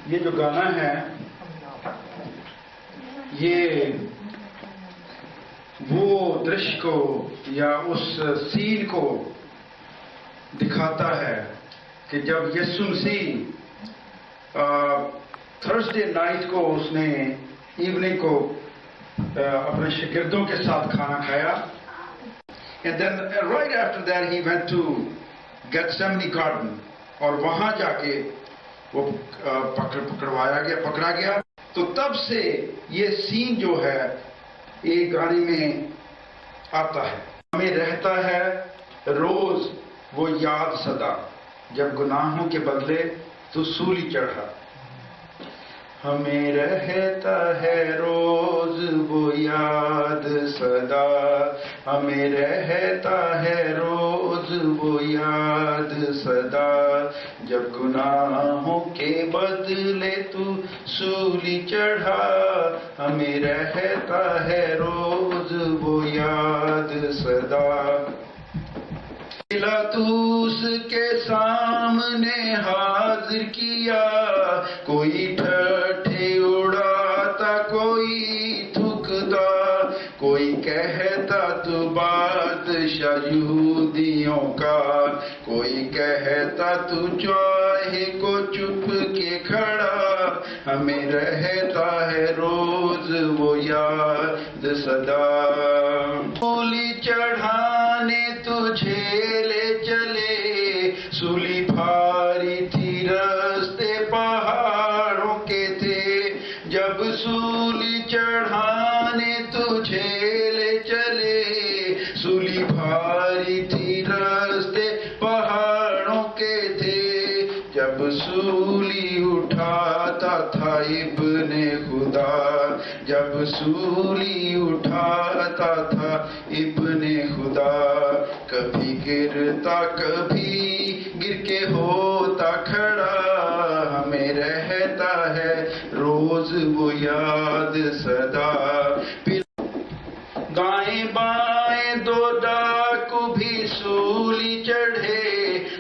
ये जो गाना है ये वो दृश्य को या उस सीन को दिखाता है कि जब यीशु मसीह थर्सडे नाइट को उसने इवनिंग को अपने शागिर्दों के साथ खाना खाया, and then right after that he went to Gethsemane garden, और वहां जाके वो पकड़ा गया। तो तब से ये सीन जो है एक गाने में आता है, हमें रहता है रोज वो याद सदा, जब गुनाहों के बदले तू सूली चढ़ा। हमें रहता है रोज वो याद सदा, हमें रहता है रोज वो याद सदा, जब गुनाहों के बदले तू सूली चढ़ा। हमें रहता है रोज वो याद सदा। पिलातूस के सामने हाजिर किया, कोई ठट्ठे उड़ाता, कोई थूकता, कोई कहता तू बादशाह यहूदियों का, कोई कहता तू चाहे को चुप के खड़ा। हमें रहता है रोज वो याद सदा। सूली चढ़ाने तुझे ले चले, सूली भारी थी रास्ते पहाड़ों के थे, जब सूली चढ़ाने तुझे ले चले, सूली भारी थी रास्ते पहाड़ों के थे, जब सूली उठाता था इब्ने खुदा, जब सूली उठाता था इब्ने खुदा, कभी गिरता कभी गिर के होता खड़ा। हमें रहता है रोज वो याद सदा। दाएं बाएं दो डाकू भी सूली चढ़े,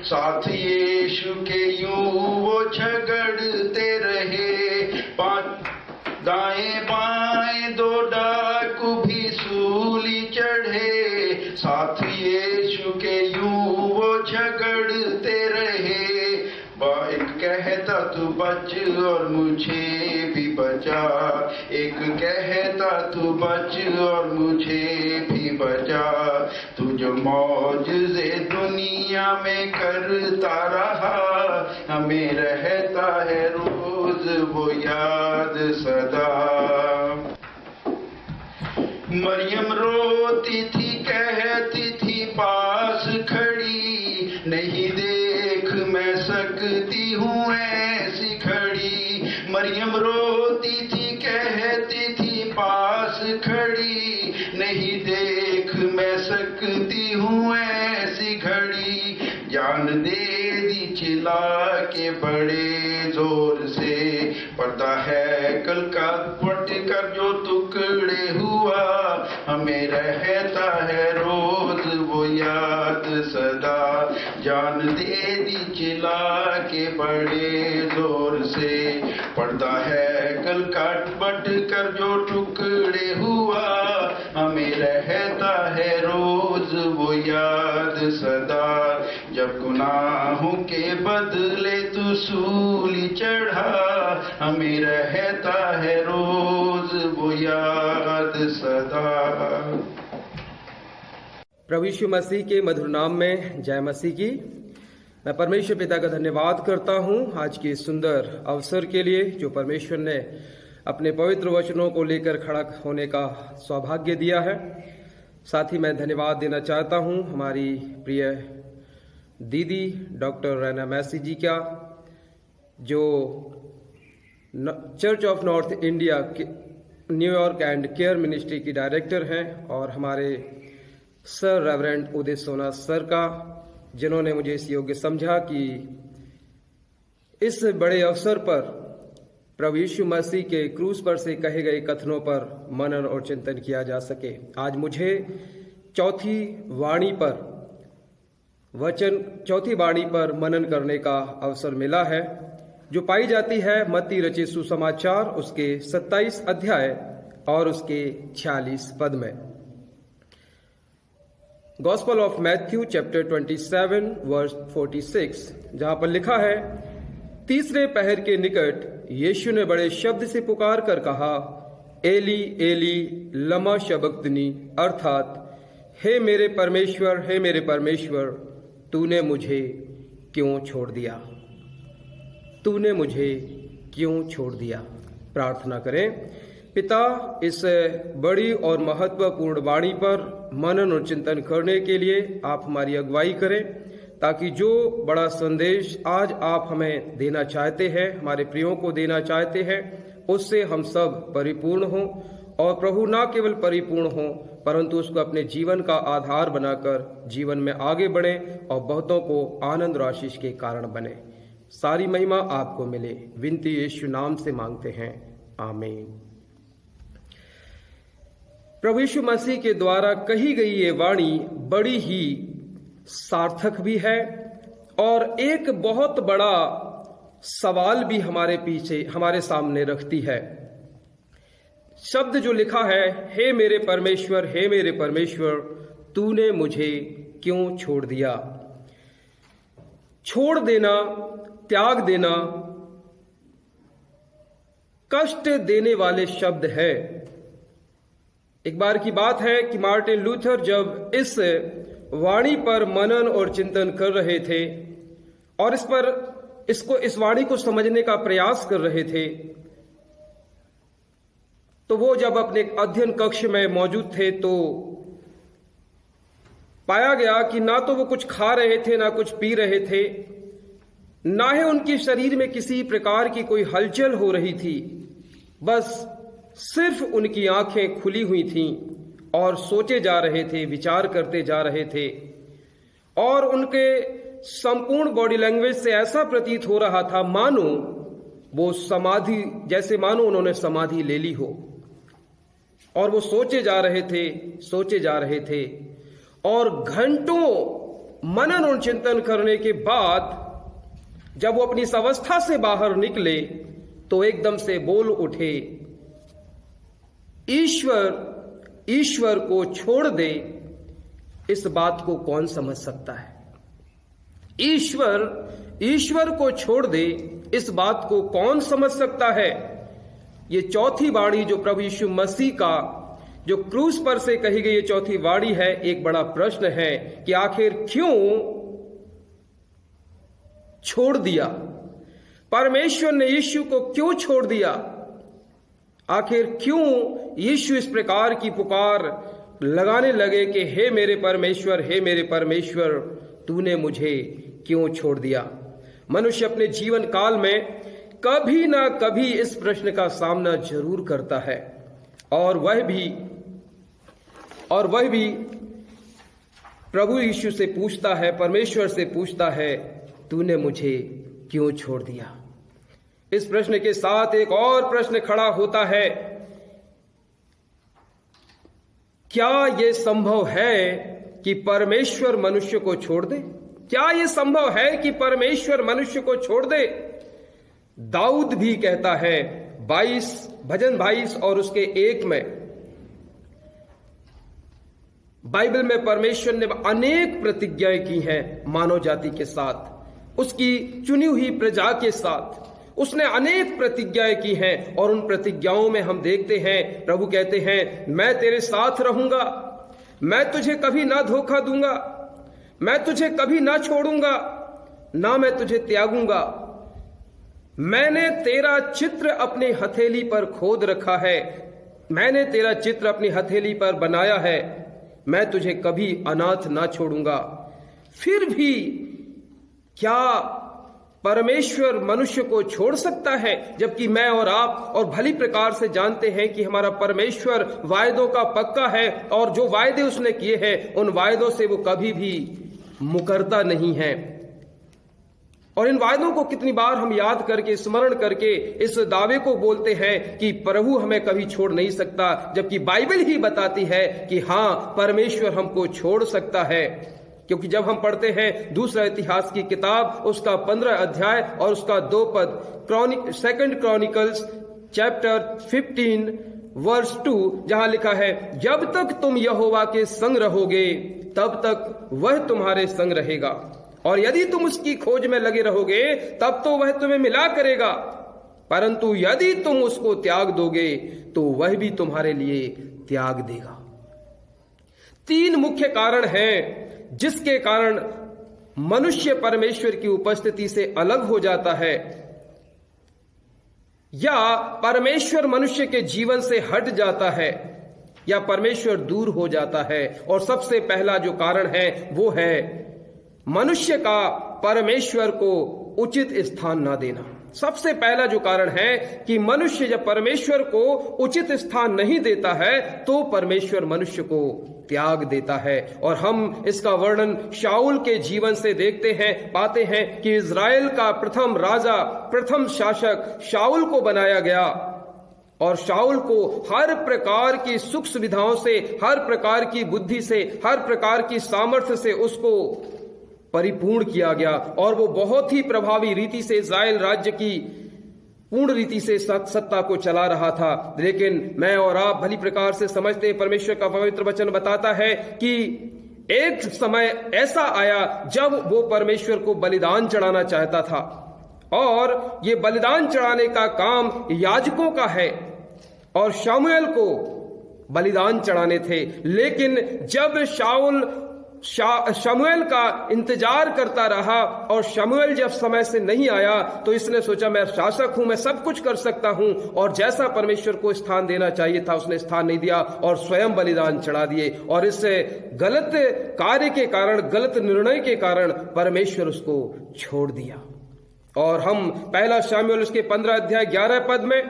साथ यीशु के यूं वो झगड़ते रहे। दाएं बाएं दो डाकू भी सूली चढ़े, साथ यीशु के यूं वो झगड़ते रहे। एक कहता तू बच और मुझे भी बचा, एक कहता तू बच और मुझे भी बचा, तू जो मौजज़े दुनिया में करता रहा। हमें रहता है रोज वो याद सदा। मरियम रोती थी, कहती थी पास खड़ी, नहीं देख मैं सकती हूँ ऐसी खड़ी। मरियम रोती थी, कहती थी पास खड़ी, नहीं देख मैं सकती हूँ ऐसी घड़ी। जान दे दी चिल्ला के बड़े जोर से, पर्दा है कल का पट कर जो टुकड़े हुआ। हमें रहता है रोज वो याद सदा। जान दे दी चिल्ला के बड़े जोर से, पर्दा है कल काट बट कर जो टुकड़े हुआ। हमें रहता है रोज वो याद सदा, जब गुनाहों के बदले तू सूली चढ़ा। हमें रहता है रोज वो याद सदा। प्रभु यीशु मसीह के मधुर नाम में जय मसीह की। मैं परमेश्वर पिता का धन्यवाद करता हूं आज के सुंदर अवसर के लिए जो परमेश्वर ने अपने पवित्र वचनों को लेकर खड़ा होने का सौभाग्य दिया है। साथ ही मैं धन्यवाद देना चाहता हूं हमारी प्रिय दीदी डॉक्टर रैना मैसी जी का, जो church of north India New York and care ministry की डायरेक्टर हैं, और हमारे सर रेवरेंड उदय सोना सर का, जिन्होंने मुझे इस योग्य समझा कि इस बड़े अवसर पर प्रभु यीशु मसीह के क्रूस पर से कहे गए कथनों पर मनन और चिंतन किया जा सके। आज मुझे चौथी वाणी पर मनन करने का अवसर मिला है। जो पाई जाती है मत्ती रचित सुसमाचार उसके 27 अध्याय और उसके 46 पद में। Gospel of Matthew chapter 27 verse 46, जहां पर लिखा है, तीसरे पहर के निकट यीशु ने बड़े शब्द से पुकार कर कहा, एली एली लमा शबक्तनी, अर्थात हे मेरे परमेश्वर तूने मुझे क्यों छोड़ दिया, तूने मुझे क्यों छोड़ दिया। प्रार्थना करें। पिता, इस बड़ी और महत्वपूर्ण वाणी पर मनन और चिंतन करने के लिए आप हमारी अगुवाई करें, ताकि जो बड़ा संदेश आज आप हमें देना चाहते हैं, हमारे प्रियों को देना चाहते हैं, उससे हम सब परिपूर्ण हों और प्रभु ना केवल परिपूर्ण हों परंतु उसको अपने जीवन का आधार बनाकर जीवन में आगे बढ़ें और बहुतों को आनंद और आशीष के कारण बने। सारी महिमा आपको मिले, विनती यीशु नाम से मांगते हैं, आमीन। प्रभु यीशु मसीह के द्वारा कही गई ये वाणी बड़ी ही सार्थक भी है और एक बहुत बड़ा सवाल भी हमारे सामने रखती है। शब्द जो लिखा है, हे मेरे परमेश्वर तूने मुझे क्यों छोड़ दिया। छोड़ देना, त्याग देना कष्ट देने वाले शब्द है। एक बार की बात है कि मार्टिन लूथर जब इस वाणी पर मनन और चिंतन कर रहे थे और इस वाणी को समझने का प्रयास कर रहे थे, तो वो जब अपने अध्ययन कक्ष में मौजूद थे तो पाया गया कि ना तो वो कुछ खा रहे थे, ना कुछ पी रहे थे, ना ही उनके शरीर में किसी प्रकार की कोई हलचल हो रही थी। बस सिर्फ उनकी आंखें खुली हुई थीं और सोचे जा रहे थे, विचार करते जा रहे थे और उनके संपूर्ण बॉडी लैंग्वेज से ऐसा प्रतीत हो रहा था मानो वो मानो उन्होंने समाधि ले ली हो। और वो सोचे जा रहे थे और घंटों मनन और चिंतन करने के बाद जब वो अपनी इस अवस्था से बाहर निकले तो एकदम से बोल उठे, ईश्वर को छोड़ दे, इस बात को कौन समझ सकता है। ईश्वर को छोड़ दे, इस बात को कौन समझ सकता है। ये चौथी वाणी जो प्रभु यीशु मसीह का जो क्रूस पर से कही गई ये चौथी वाणी है, एक बड़ा प्रश्न है कि आखिर क्यों छोड़ दिया। परमेश्वर ने यीशु को क्यों छोड़ दिया। आखिर क्यों यीशु इस प्रकार की पुकार लगाने लगे कि हे मेरे परमेश्वर तूने मुझे क्यों छोड़ दिया। मनुष्य अपने जीवन काल में कभी ना कभी इस प्रश्न का सामना जरूर करता है और वह भी प्रभु यीशु से पूछता है, परमेश्वर से पूछता है, तूने मुझे क्यों छोड़ दिया। इस प्रश्न के साथ एक और प्रश्न खड़ा होता है, क्या यह संभव है कि परमेश्वर मनुष्य को छोड़ दे। क्या यह संभव है कि परमेश्वर मनुष्य को छोड़ दे। दाऊद भी कहता है भजन 22 और उसके 1 में, बाइबल में परमेश्वर ने अनेक प्रतिज्ञाएं की हैं मानव जाति के साथ, उसकी चुनी हुई प्रजा के साथ उसने अनेक प्रतिज्ञाएं की हैं और उन प्रतिज्ञाओं में हम देखते हैं प्रभु कहते हैं, मैं तेरे साथ रहूंगा, मैं तुझे कभी ना धोखा दूंगा, मैं तुझे कभी ना छोड़ूंगा, ना मैं तुझे त्यागूंगा। मैंने तेरा चित्र अपनी हथेली पर खोद रखा है, मैंने तेरा चित्र अपनी हथेली पर बनाया है, मैं तुझे कभी अनाथ ना छोड़ूंगा। फिर भी क्या परमेश्वर मनुष्य को छोड़ सकता है, जबकि मैं और आप और भली प्रकार से जानते हैं कि हमारा परमेश्वर वायदों का पक्का है और जो वायदे उसने किए हैं उन वायदों से वो कभी भी मुकरता नहीं है। और इन वायदों को कितनी बार हम याद करके स्मरण करके इस दावे को बोलते हैं कि प्रभु हमें कभी छोड़ नहीं सकता, जबकि बाइबल ही बताती है कि हाँ, परमेश्वर हमको छोड़ सकता है। क्योंकि जब हम पढ़ते हैं दूसरा इतिहास की किताब उसका 15 अध्याय और उसका 2 पद, सेकंड क्रॉनिकल्स चैप्टर 15 वर्स 2, जहां लिखा है, जब तक तुम यहोवा के संग रहोगे तब तक वह तुम्हारे संग रहेगा, और यदि तुम उसकी खोज में लगे रहोगे तब तो वह तुम्हें मिला करेगा, परंतु यदि तुम उसको त्याग दोगे तो वह भी तुम्हारे लिए त्याग देगा। 3 मुख्य कारण हैं जिसके कारण मनुष्य परमेश्वर की उपस्थिति से अलग हो जाता है या परमेश्वर मनुष्य के जीवन से हट जाता है या परमेश्वर दूर हो जाता है। और सबसे पहला जो कारण है वो है मनुष्य का परमेश्वर को उचित स्थान ना देना। सबसे पहला जो कारण है कि मनुष्य जब परमेश्वर को उचित स्थान नहीं देता है तो परमेश्वर मनुष्य को त्याग देता है। और हम इसका वर्णन शाऊल के जीवन से देखते हैं, पाते हैं कि इज़राइल का प्रथम राजा, प्रथम शासक शाऊल को बनाया गया और शाऊल को हर प्रकार की सुख सुविधाओं से, हर प्रकार की बुद्धि से, हर प्रकार की सामर्थ्य से उसको परिपूर्ण किया गया और वो बहुत ही प्रभावी रीति से इज़राइल राज्य की पूर्ण रीति से सत्ता को चला रहा था। लेकिन मैं और आप भली प्रकार से समझते हैं, परमेश्वर का पवित्र वचन बताता है कि एक समय ऐसा आया जब वो परमेश्वर को बलिदान चढ़ाना चाहता था और ये बलिदान चढ़ाने का काम याजकों का है और शमूएल को बलिदान चढ़ाने थे। लेकिन जब शाऊल शमूएल का इंतजार करता रहा और शमूएल जब समय से नहीं आया तो इसने सोचा मैं शासक हूं, मैं सब कुछ कर सकता हूं, और जैसा परमेश्वर को स्थान देना चाहिए था उसने स्थान नहीं दिया और स्वयं बलिदान चढ़ा दिए। और इस गलत कार्य के कारण, गलत निर्णय के कारण परमेश्वर उसको छोड़ दिया। और हम पहला शमूएल उसके 15 अध्याय 11 पद में,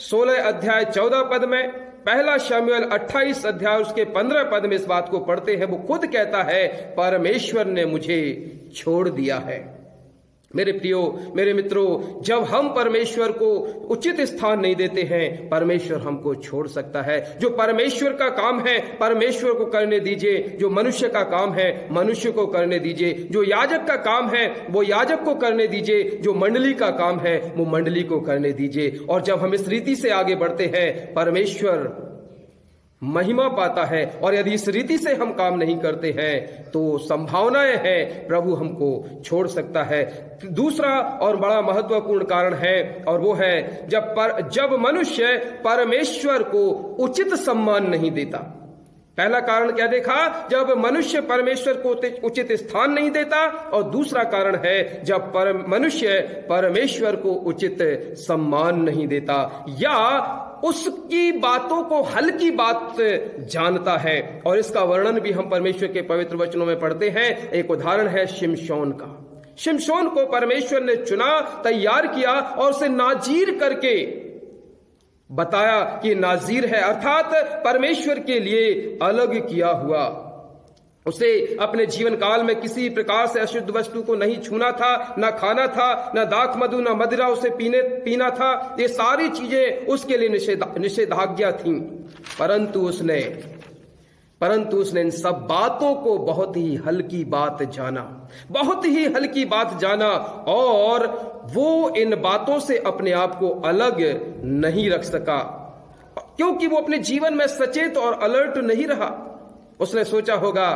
16 अध्याय 14 पद में, पहला शमूएल 28 अध्याय उसके 15 पद में इस बात को पढ़ते हैं। वो खुद कहता है, परमेश्वर ने मुझे छोड़ दिया है। मेरे प्रियो, मेरे मित्रों, जब हम परमेश्वर को उचित स्थान नहीं देते हैं परमेश्वर हमको छोड़ सकता है। जो परमेश्वर का काम है परमेश्वर को करने दीजिए, जो मनुष्य का काम है मनुष्य को करने दीजिए, जो याजक का काम है वो याजक को करने दीजिए, जो मंडली का काम है वो मंडली को करने दीजिए। और जब हम इस रीति से आगे बढ़ते हैं परमेश्वर महिमा पाता है, और यदि इस रीति से हम काम नहीं करते हैं तो संभावनाएं हैं प्रभु हमको छोड़ सकता है। दूसरा और बड़ा महत्वपूर्ण कारण है और वो है जब मनुष्य परमेश्वर को उचित सम्मान नहीं देता। पहला कारण क्या देखा? जब मनुष्य परमेश्वर को उचित स्थान नहीं देता, और दूसरा कारण है जब मनुष्य परमेश्वर को उचित सम्मान नहीं देता या उसकी बातों को हल्की बात जानता है। और इसका वर्णन भी हम परमेश्वर के पवित्र वचनों में पढ़ते हैं। एक उदाहरण है शिमशोन का। शिमशोन को परमेश्वर ने चुना, तैयार किया और उसे नाजीर करके बताया कि नाजीर है, अर्थात परमेश्वर के लिए अलग किया हुआ। उसे अपने जीवन काल में किसी प्रकार से अशुद्ध वस्तु को नहीं छूना था, न खाना था, न दाख मधु, न मदिरा उसे पीना था। ये सारी चीजें उसके लिए निषेधाज्ञा थी। परंतु उसने इन सब बातों को बहुत ही हल्की बात जाना, बहुत ही हल्की बात जाना, और वो इन बातों से अपने आप को अलग नहीं रख सका क्योंकि वो अपने जीवन में सचेत और अलर्ट नहीं रहा। उसने सोचा होगा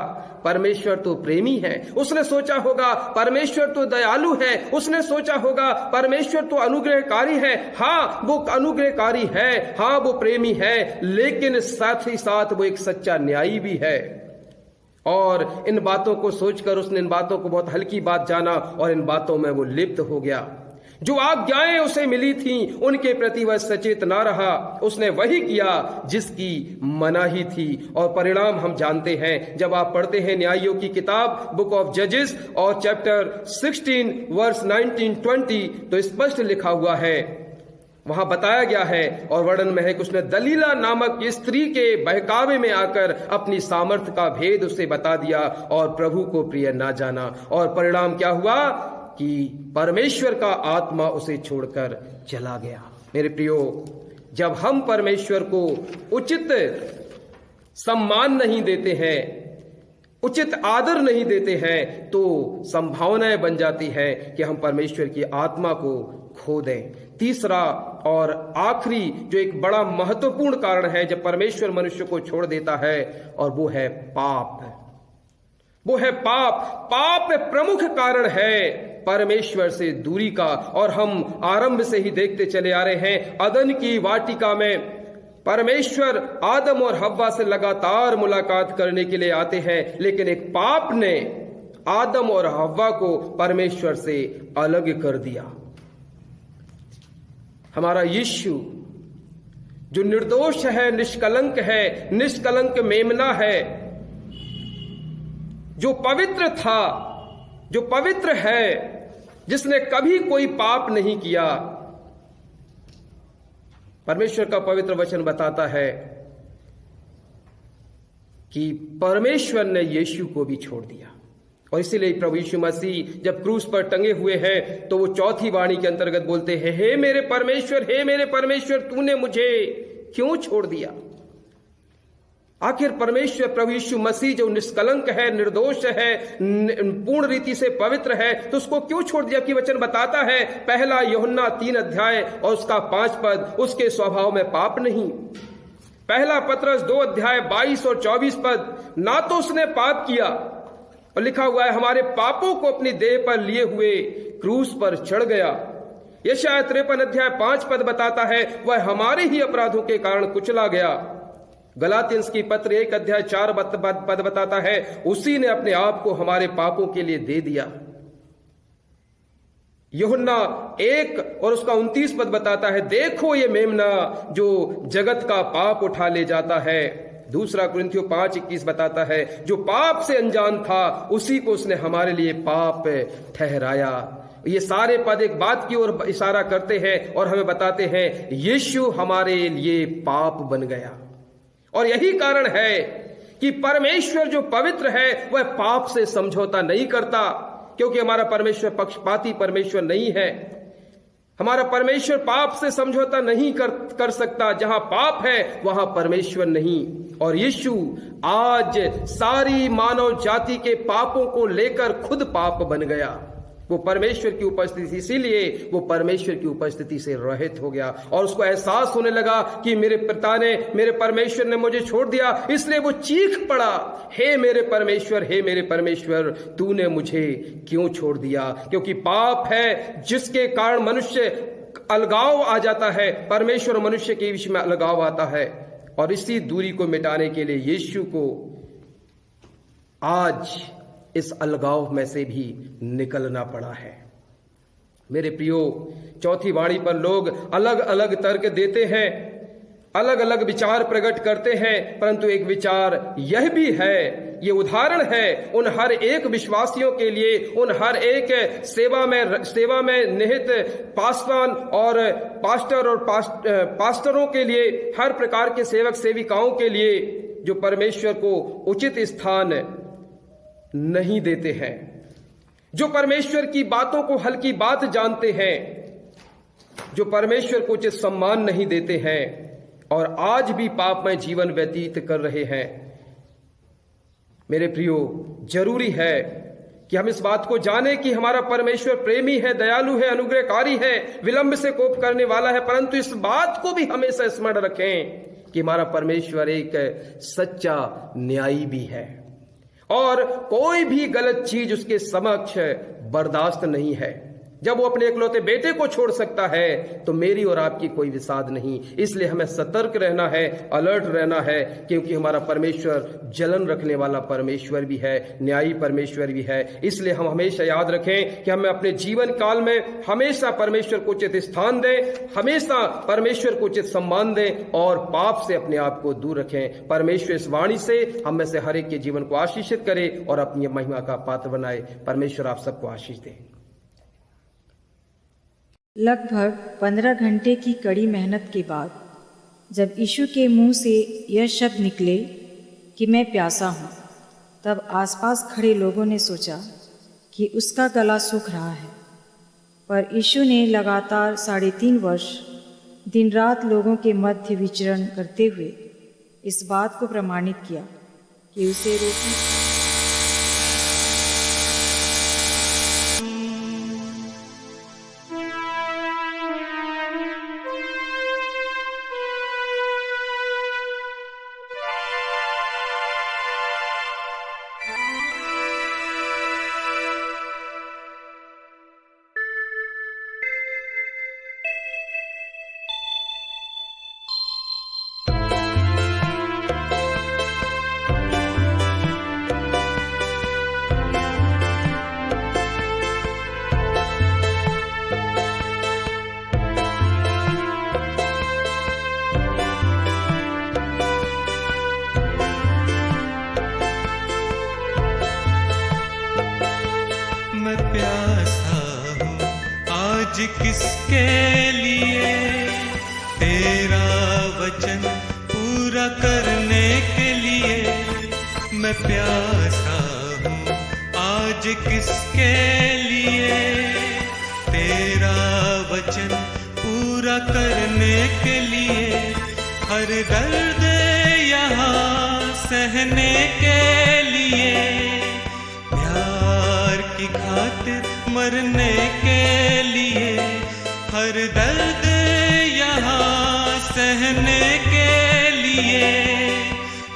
परमेश्वर तो प्रेमी है, उसने सोचा होगा परमेश्वर तो दयालु है, उसने सोचा होगा परमेश्वर तो अनुग्रहकारी है। हाँ, वो अनुग्रहकारी है, हाँ वो प्रेमी है, लेकिन साथ ही साथ वो एक सच्चा न्यायी भी है। और इन बातों को सोचकर उसने इन बातों को बहुत हल्की बात जाना और इन बातों में वो लिप्त हो गया। जो आज्ञाएं उसे मिली थी उनके प्रति वह सचेत ना रहा, उसने वही किया जिसकी मनाही थी। और परिणाम हम जानते हैं। जब आप पढ़ते हैं न्यायियों की किताब बुक ऑफ जजेस और चैप्टर 16 वर्स 19-20 तो स्पष्ट लिखा हुआ है, वहां बताया गया है और वर्णन में है कि उसने दलीला नामक स्त्री के बहकावे में आकर अपनी सामर्थ्य का भेद उसे बता दिया और प्रभु को प्रिय ना जाना। और परिणाम क्या हुआ कि परमेश्वर का आत्मा उसे छोड़कर चला गया। मेरे प्रियो, जब हम परमेश्वर को उचित सम्मान नहीं देते हैं उचित आदर नहीं देते हैं तो संभावनाएं बन जाती है कि हम परमेश्वर की आत्मा को खो दें। तीसरा और आखिरी जो एक बड़ा महत्वपूर्ण कारण है जब परमेश्वर मनुष्य को छोड़ देता है, और वो है पाप। वो है पाप। पाप प्रमुख कारण है परमेश्वर से दूरी का, और हम आरंभ से ही देखते चले आ रहे हैं। अदन की वाटिका में परमेश्वर आदम और हव्वा से लगातार मुलाकात करने के लिए आते हैं, लेकिन एक पाप ने आदम और हव्वा को परमेश्वर से अलग कर दिया। हमारा यीशु जो निर्दोष है, निष्कलंक है, निष्कलंक मेमना है, जो पवित्र था, जो पवित्र है, जिसने कभी कोई पाप नहीं किया, परमेश्वर का पवित्र वचन बताता है कि परमेश्वर ने यीशु को भी छोड़ दिया। और इसीलिए प्रभु यीशु मसीह जब क्रूस पर टंगे हुए हैं तो वो चौथी वाणी के अंतर्गत बोलते हैं, हे मेरे परमेश्वर, तूने मुझे क्यों छोड़ दिया। आखिर परमेश्वर प्रभु यीशु मसीह जो निष्कलंक है, निर्दोष है, पूर्ण रीति से पवित्र है, तो उसको क्यों छोड़ दिया? कि वचन बताता है, पहला यूहन्ना 3 अध्याय और उसका 5 पद, उसके स्वभाव में पाप नहीं। पहला पतरस 2 अध्याय 22 और 24 पद, ना तो उसने पाप किया, और लिखा हुआ है हमारे पापों को अपनी देह पर लिए हुए क्रूस पर चढ़ गया। यशायाह 53 अध्याय 5 पद बताता है वह हमारे ही अपराधों के कारण कुचला गया। गलातियंस की पत्र 1 अध्याय 4 पद बताता है उसी ने अपने आप को हमारे पापों के लिए दे दिया। यूहन्ना 1 और उसका 29 पद बताता है, देखो ये मेमना जो जगत का पाप उठा ले जाता है। दूसरा कुरिन्थियों 5:21 बताता है, जो पाप से अनजान था उसी को उसने हमारे लिए पाप ठहराया। ये सारे पद एक बात की ओर इशारा करते हैं और हमें बताते हैं यीशु हमारे लिए पाप बन गया। और यही कारण है कि परमेश्वर जो पवित्र है वह पाप से समझौता नहीं करता, क्योंकि हमारा परमेश्वर पक्षपाती परमेश्वर नहीं है। हमारा परमेश्वर पाप से समझौता नहीं कर सकता। जहां पाप है वहां परमेश्वर नहीं। और यीशु आज सारी मानव जाति के पापों को लेकर खुद पाप बन गया। वो परमेश्वर की उपस्थिति, इसीलिए वो परमेश्वर की उपस्थिति से रहित हो गया और उसको एहसास होने लगा कि मेरे पिता ने, मेरे परमेश्वर ने मुझे छोड़ दिया। इसलिए वो चीख पड़ा, हे मेरे परमेश्वर, तूने मुझे क्यों छोड़ दिया। क्योंकि पाप है जिसके कारण मनुष्य अलगाव आ जाता है, परमेश्वर और मनुष्य के बीच में अलगाव आता है। और इसी दूरी को मिटाने के लिए यीशु को आज इस अलगाव में से भी निकलना पड़ा है। मेरे प्रियो, चौथी वाणी पर लोग अलग अलग तर्क देते हैं, अलग अलग विचार प्रकट करते हैं, परंतु एक विचार यह भी है, ये उदाहरण है उन हर एक विश्वासियों के लिए, उन हर एक सेवा में निहित पास्टर और पास्टरों के लिए, हर प्रकार के सेवक सेविकाओं के लिए जो परमेश्वर को उचित स्थान नहीं देते हैं, जो परमेश्वर की बातों को हल्की बात जानते हैं, जो परमेश्वर को उचित सम्मान नहीं देते हैं और आज भी पापमय जीवन व्यतीत कर रहे हैं। मेरे प्रियो, जरूरी है कि हम इस बात को जानें कि हमारा परमेश्वर प्रेमी है, दयालु है, अनुग्रहकारी है, विलंब से कोप करने वाला है, परंतु इस बात को भी हमेशा स्मरण रखें कि हमारा परमेश्वर एक सच्चा न्यायी भी है और कोई भी गलत चीज उसके समक्ष बर्दाश्त नहीं है। जब वो अपने इकलौते बेटे को छोड़ सकता है तो मेरी और आपकी कोई विसाद नहीं। इसलिए हमें सतर्क रहना है, अलर्ट रहना है, क्योंकि हमारा परमेश्वर जलन रखने वाला परमेश्वर भी है, न्यायी परमेश्वर भी है। इसलिए हम हमेशा याद रखें कि हमें अपने जीवन काल में हमेशा परमेश्वर को उचित स्थान दें, हमेशा परमेश्वर को उचित सम्मान दें और पाप से अपने आप को दूर रखें। परमेश्वर इस वाणी से हम में से हर एक के जीवन को आशीषित करे और अपनी महिमा का पात्र बनाए। परमेश्वर आप सबको आशीष दे। लगभग 15 घंटे की कड़ी मेहनत के बाद जब यीशु के मुंह से यह शब्द निकले कि मैं प्यासा हूँ, तब आसपास खड़े लोगों ने सोचा कि उसका गला सूख रहा है। पर यीशु ने लगातार 3.5 वर्ष दिन रात लोगों के मध्य विचरण करते हुए इस बात को प्रमाणित किया कि उसे रोटी किसके लिए, तेरा वचन पूरा करने के लिए मैं प्यासा हूँ। आज किसके लिए, तेरा वचन पूरा करने के लिए, हर दर्द यहाँ सहने के लिए, प्यार की खातिर मरने के लिए, हर दर्द यहाँ सहने के लिए,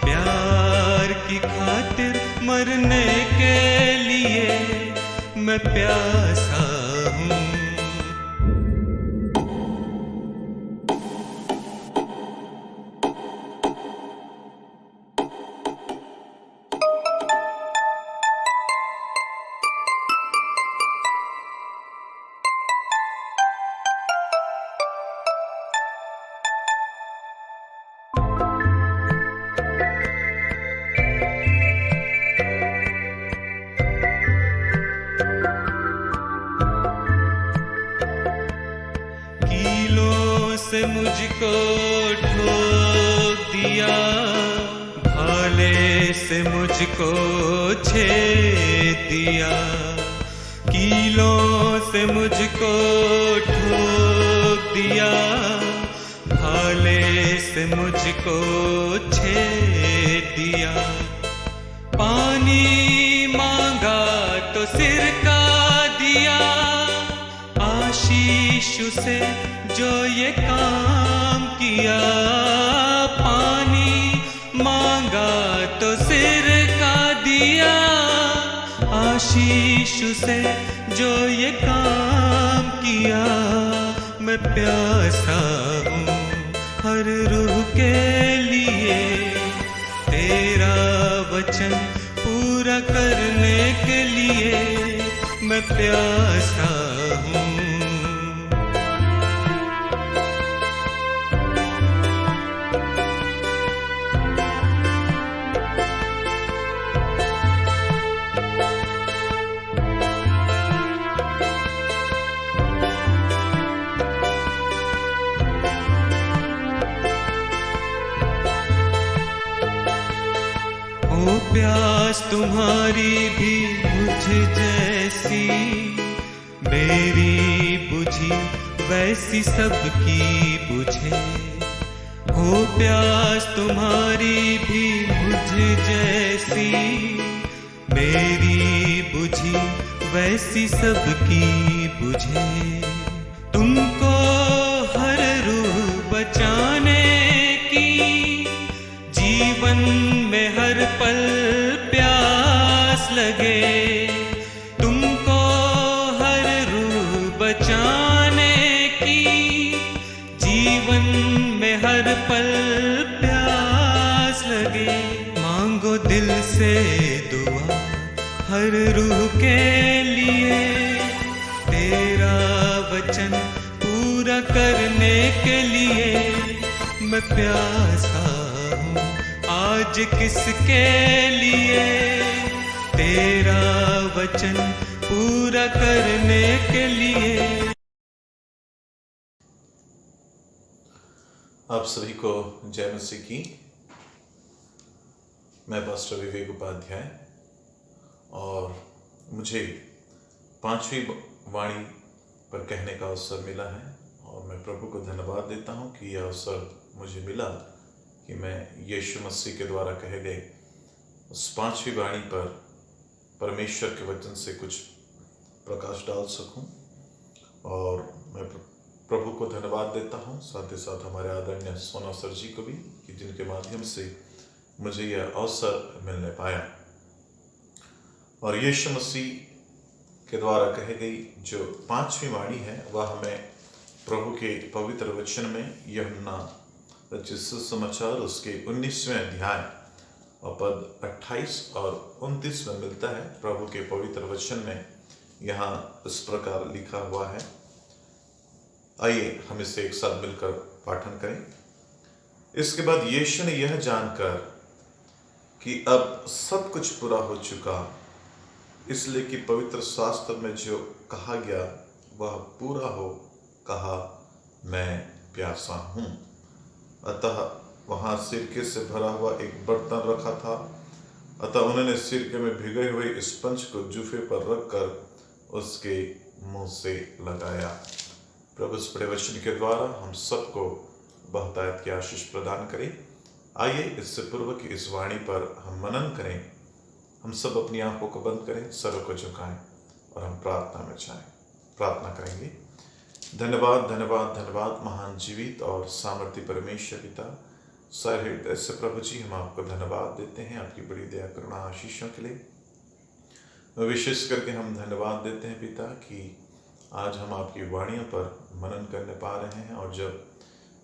प्यार की खातिर मरने के लिए मैं प्यासा हूँ। से मुझको ठोक दिया, भाले से मुझको छेद दिया, कीलों से मुझको ठोक दिया, भाले से मुझको छेद दिया। पानी मांगा तो सिरका दिया, आशीष से जो ये काम किया। पानी मांगा तो सिरका दिया, आशीष से जो ये काम किया। मैं प्यासा हूँ हर रूह के लिए, तेरा वचन पूरा करने के लिए मैं प्यासा हूँ। प्यास तुम्हारी भी मुझ जैसी, मेरी बुझी वैसी सबकी बुझे। हो प्यास तुम्हारी भी मुझ जैसी, मेरी बुझी वैसी सबकी बुझे। तुमको हर रूह बचाने की, जीवन में हर पल प्यास लगे। तुमको हर रूह बचाने की, जीवन में हर पल प्यास लगे। मांगो दिल से दुआ हर रूह के लिए, तेरा वचन पूरा करने के लिए मैं प्यासा हूँ। आज किसके लिए, तेरा वचन पूरा करने के लिए। आप सभी को जय मसीह की। मैं पास्टर विवेक उपाध्याय, और मुझे 5वीं वाणी पर कहने का अवसर मिला है, और मैं प्रभु को धन्यवाद देता हूँ कि यह अवसर मुझे मिला कि मैं यीशु मसीह के द्वारा कहे गए उस 5वीं वाणी पर परमेश्वर के वचन से कुछ प्रकाश डाल सकूं। और मैं प्रभु को धन्यवाद देता हूं, साथ ही साथ हमारे आदरणीय सोना सर जी को भी, कि जिनके माध्यम से मुझे यह अवसर मिलने पाया। और यीशु मसीह के द्वारा कही गई जो 5वीं वाणी है, वह हमें प्रभु के पवित्र वचन में यूहन्ना रचित सुसमाचार उसके 19वें अध्याय और पद 28 और 29 में मिलता है। प्रभु के पवित्र वचन में यहाँ इस प्रकार लिखा हुआ है। आइए हम इसे एक साथ मिलकर पाठन करें। इसके बाद यीशु ने यह जानकर कि अब सब कुछ पूरा हो चुका, इसलिए कि पवित्र शास्त्र में जो कहा गया वह पूरा हो, कहा, मैं प्यासा हूँ। अतः वहाँ सिरके से भरा हुआ एक बर्तन रखा था। अतः उन्होंने सिरके में भिगे हुए स्पंज को जूफे पर रखकर उसके मुंह से लगाया। प्रभु इस बड़े वचन के द्वारा हम सबको बहुतायत की आशीष प्रदान करें। आइए इससे पूर्व की इस वाणी पर हम मनन करें। हम सब अपनी आंखों को बंद करें, सरों को झुकाएं और हम प्रार्थना में जाएं। प्रार्थना करेंगे। धन्यवाद धन्यवाद धन्यवाद महान जीवित और सामर्थ्य परमेश्वर पिता, सारे हृदय से प्रभु जी हम आपको धन्यवाद देते हैं आपकी बड़ी दया करुणा आशीषों के लिए। विशेष करके हम धन्यवाद देते हैं पिता कि आज हम आपकी वाणियों पर मनन करने पा रहे हैं, और जब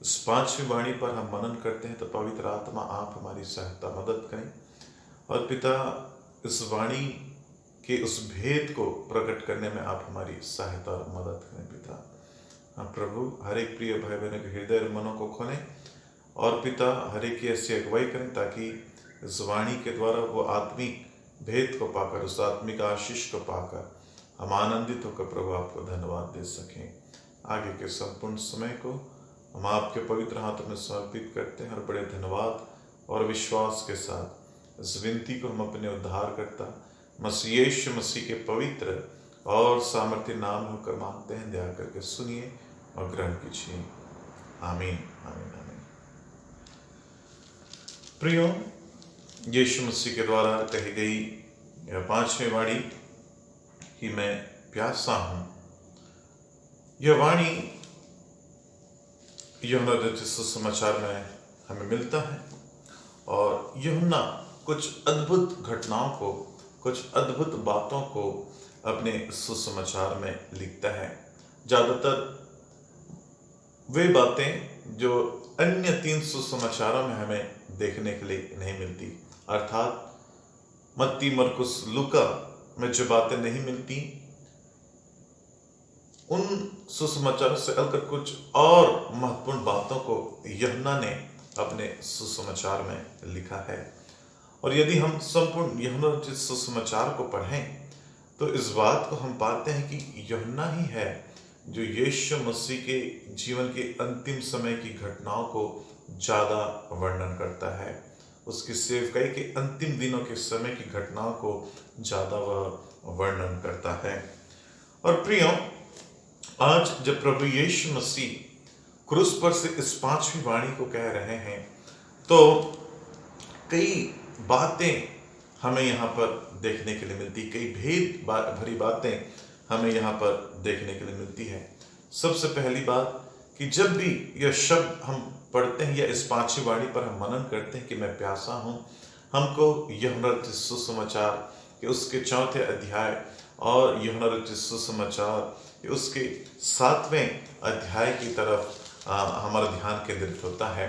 इस 5वीं वाणी पर हम मनन करते हैं तो पवित्र आत्मा आप हमारी सहायता मदद करें। और पिता इस वाणी के उस भेद को प्रकट करने में आप हमारी सहायता और मदद करें पिता। हम प्रभु हर एक प्रिय भाई बहनों के हृदय और मनों को खोलें, और पिता हर एक की ऐसी अगुवाई करें ताकि इस वाणी के द्वारा वो आत्मिक भेद को पाकर, उस आत्मिक आशीष को पाकर हम आनंदित होकर प्रभु आपको धन्यवाद दे सकें। आगे के संपूर्ण समय को हम आपके पवित्र हाथों में समर्पित करते हैं और बड़े धन्यवाद और विश्वास के साथ इस विनती को हम अपने उद्धारकर्ता मसीह यीशु मसीह के पवित्र और सामर्थ्य नाम होकर मांगते हैं। दया करके सुनिए और ग्रहण कीजिए। आमीन आमीन आमीन। प्रियो, यीशु मसीह के द्वारा कही गई यह 5वीं वाणी कि मैं प्यासा हूं, यह वाणी यूहन्ना रचित सुसमाचार में हमें मिलता है। और यूहन्ना कुछ अद्भुत घटनाओं को, कुछ अद्भुत बातों को अपने सुसमाचार में लिखता है। ज़्यादातर वे बातें जो अन्य 3 सुसमाचारों में हमें देखने के लिए नहीं मिलती, अर्थात मत्ती, मरकुस, लूका में जो बातें नहीं मिलती, उन सुसमाचारों से अलग कुछ और महत्वपूर्ण बातों को यूहन्ना ने अपने सुसमाचार में लिखा है। और यदि हम संपूर्ण यूहन्ना रचित सुसमाचार को पढ़ें तो इस बात को हम पाते हैं कि यूहन्ना ही है जो यीशु मसीह के जीवन के अंतिम समय की घटनाओं को ज़्यादा वर्णन करता है। उसकी सेवकाई के अंतिम दिनों के समय की घटनाओं को ज़्यादा वह वर्णन करता है। और प्रियो, आज जब प्रभु यीशु मसीह क्रूस पर से इस 5वीं वाणी को कह रहे हैं तो कई बातें हमें यहाँ पर देखने के लिए मिलती, कई भेद भरी बातें हमें यहाँ पर देखने के लिए मिलती है। सबसे पहली बात कि जब भी यह शब्द हम पढ़ते हैं या इस 5वीं वाणी पर हम मनन करते हैं कि मैं प्यासा हूँ, हमको यूहन्ना रचित सुसमाचार के उसके 4थे अध्याय और यूहन्ना रचित सुसमाचार उसके 7वें अध्याय की तरफ हमारा ध्यान केंद्रित होता है,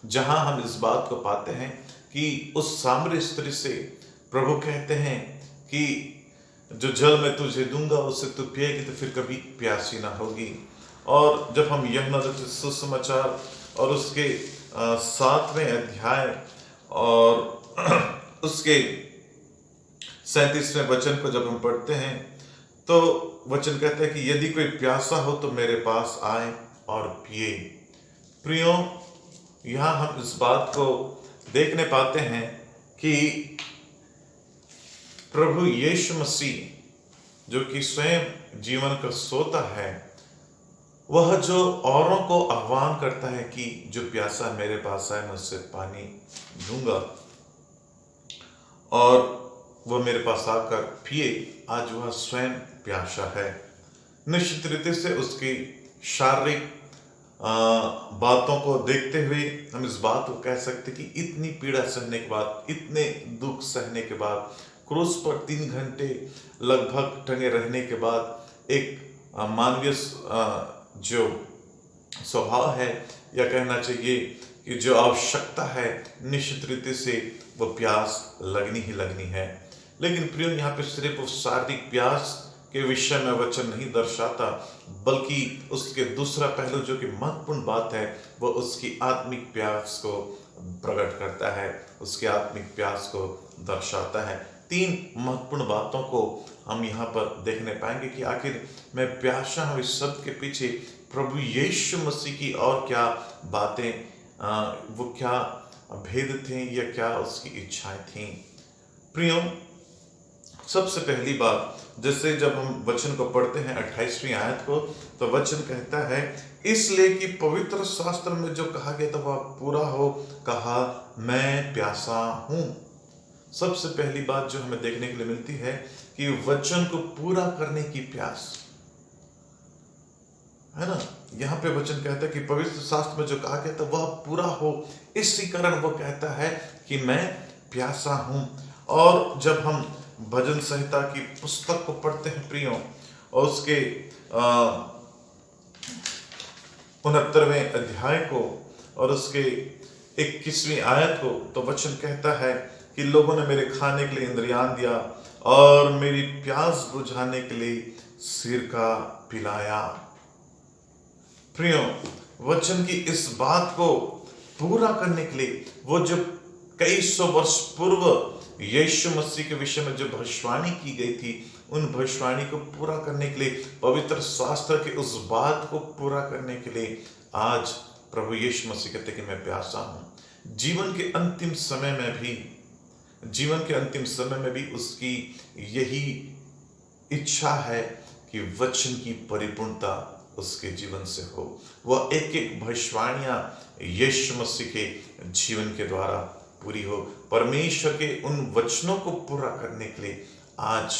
जहाँ हम इस बात को पाते हैं कि उस सामरी स्त्री से प्रभु कहते हैं कि जो जल मैं तुझे दूंगा उससे तू पिएगी तो फिर कभी प्यासी ना होगी। और जब हम यूहन्ना रचित सुसमाचार और उसके 7वें अध्याय और उसके 37वें वचन को जब हम पढ़ते हैं तो वचन कहता है कि यदि कोई प्यासा हो तो मेरे पास आए और पिए। प्रियो, यहाँ हम इस बात को देखने पाते हैं कि प्रभु यीशु मसीह जो कि स्वयं जीवन का सोता है, वह जो औरों को आह्वान करता है कि जो प्यासा मेरे पास आए मैं उससे पानी दूंगा और वह मेरे पास आकर पिए, आज वह स्वयं प्यासा है। निश्चित रीति से उसकी शारीरिक बातों को देखते हुए हम इस बात को कह सकते कि इतनी पीड़ा सहने के बाद, इतने दुख सहने के बाद, क्रूस पर 3 घंटे लगभग टंगे रहने के बाद एक मानवीय जो स्वभाव है या कहना चाहिए कि जो आवश्यकता है, निश्चित रीति से वो प्यास लगनी ही लगनी है। लेकिन प्रियो, यहाँ पे सिर्फ उस शारीरिक प्यास के विषय में वचन नहीं दर्शाता, बल्कि उसके दूसरा पहलू जो कि महत्वपूर्ण बात है वो उसकी आत्मिक प्यास को प्रकट करता है, उसकी आत्मिक प्यास को दर्शाता है। 3 महत्वपूर्ण बातों को हम यहाँ पर देखने पाएंगे कि आखिर मैं प्यासा हूँ, इस शब्द के पीछे प्रभु यीशु मसीह की और क्या बातें, वो क्या भेद थे या क्या उसकी इच्छाएं थी। प्रियो, सबसे पहली बात, जैसे जब हम वचन को पढ़ते हैं 28वीं आयत को, तो वचन कहता है इसलिए कि पवित्र शास्त्र में जो कहा गया था वह पूरा हो, कहा मैं प्यासा हूं। सबसे पहली बात जो हमें देखने के लिए मिलती है कि वचन को पूरा करने की प्यास है ना। यहां पे वचन कहता है कि पवित्र शास्त्र में जो कहा गया था वह पूरा हो, इसी कारण वो कहता है कि मैं प्यासा हूं। और जब हम भजन संहिता की पुस्तक को पढ़ते हैं प्रियो, और उसके 69वें अध्याय को और उसके 21वीं आयत को, तो वचन कहता है कि लोगों ने मेरे खाने के लिए इंद्रियान दिया और मेरी प्यास बुझाने के लिए सिरका पिलाया। प्रियो, वचन की इस बात को पूरा करने के लिए वो जो कई सौ वर्ष पूर्व यीशु मसीह के विषय में जो भविष्यवाणी की गई थी, उन भविष्यवाणी को पूरा करने के लिए, पवित्र शास्त्र के उस बात को पूरा करने के लिए आज प्रभु यीशु मसीह कहते कि मैं प्यासा हूं। जीवन के अंतिम समय में भी उसकी यही इच्छा है कि वचन की परिपूर्णता उसके जीवन से हो। वह एक एक भविष्यवाणियां यीशु मसीह के जीवन के द्वारा पूरी हो। परमेश्वर के उन वचनों को पूरा करने के लिए आज,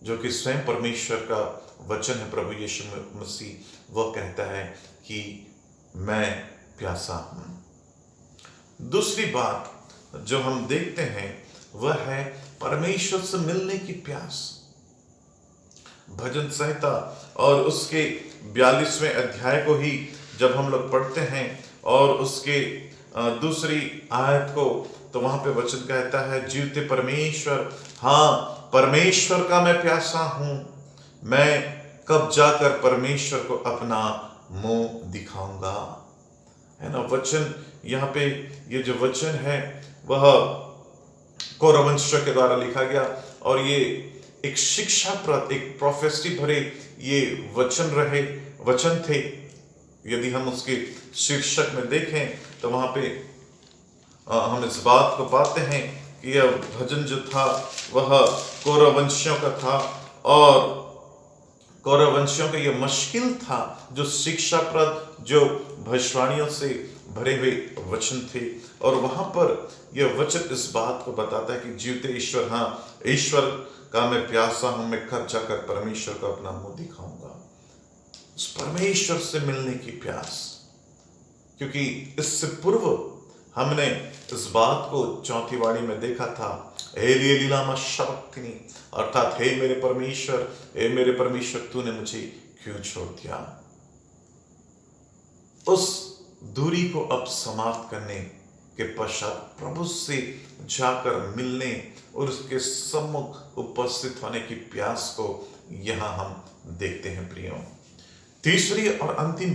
जो कि स्वयं परमेश्वर का वचन है, प्रभु यीशु मसीह, वह कहता है कि मैं प्यासा हूं। दूसरी बात जो हम देखते हैं वह है परमेश्वर से मिलने की प्यास। भजन संहिता और उसके 42वें अध्याय को ही जब हम लोग पढ़ते हैं और उसके दूसरी आयत को, तो वहां पे वचन कहता है जीवते परमेश्वर, हाँ परमेश्वर का मैं प्यासा हूं, मैं कब जाकर परमेश्वर को अपना मुंह दिखाऊंगा। है ना। वचन यहाँ पे ये जो वचन है वह कौरवंश के द्वारा लिखा गया, और ये एक शिक्षाप्रद, एक प्रोफेसी भरे ये वचन थे। यदि हम उसके शीर्षक में देखें तो वहां पे हम इस बात को पाते हैं कि यह भजन जो था वह कौरवंशियों का था, और कौरवंशियों का यह मुश्किल था जो शिक्षाप्रद, जो भविष्यवाणियों से भरे हुए वचन थे। और वहां पर यह वचन इस बात को बताता है कि जीवते ईश्वर, हाँ ईश्वर का मैं प्यासा हूं, मैं कब जाकर परमेश्वर को अपना मुंह दिखाऊंगा। उस परमेश्वर से मिलने की प्यास, क्योंकि इससे पूर्व हमने इस बात को चौथी वाणी में देखा था, एली एली लामा शबक्तनी, अर्थात हे मेरे परमेश्वर तूने मुझे क्यों छोड़ दिया। उस दूरी को अब समाप्त करने के पश्चात प्रभु से जाकर मिलने और उसके सम्मुख उपस्थित होने की प्यास को यहां हम देखते हैं प्रियो। तीसरी और अंतिम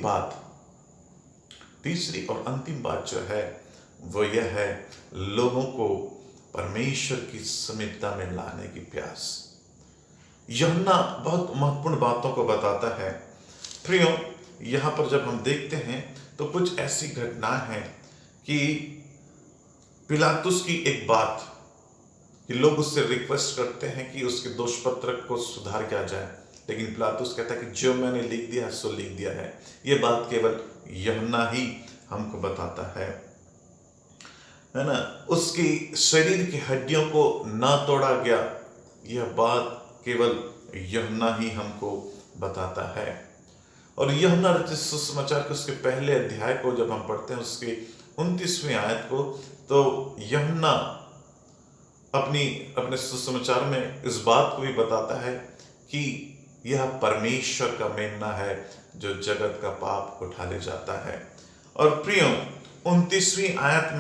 बात जो है वो यह है लोगों को परमेश्वर की समीपता में लाने की प्यास। यूहन्ना बहुत महत्वपूर्ण बातों को बताता है प्रियो। यहां पर जब हम देखते हैं तो कुछ ऐसी घटनाएं हैं कि पिलातुस की एक बात कि लोग उससे रिक्वेस्ट करते हैं कि उसके दोष पत्र को सुधार किया जाए, लेकिन पिलातुस कहता है कि जो मैंने लिख दिया सो लिख दिया है। यह बात केवल यूहन्ना ही हमको बताता है ना। उसकी शरीर की हड्डियों को ना तोड़ा गया, यह बात केवल यूहन्ना ही हमको बताता है। और यूहन्ना रचित सुसमाचार के उसके पहले अध्याय को जब हम पढ़ते हैं, उसके 29वें आयत को, तो यूहन्ना अपने सुसमाचार में इस बात को भी बताता है कि यह परमेश्वर का मेमना है जो जगत का पाप उठा ले जाता है। और प्रियो 29वीं आयत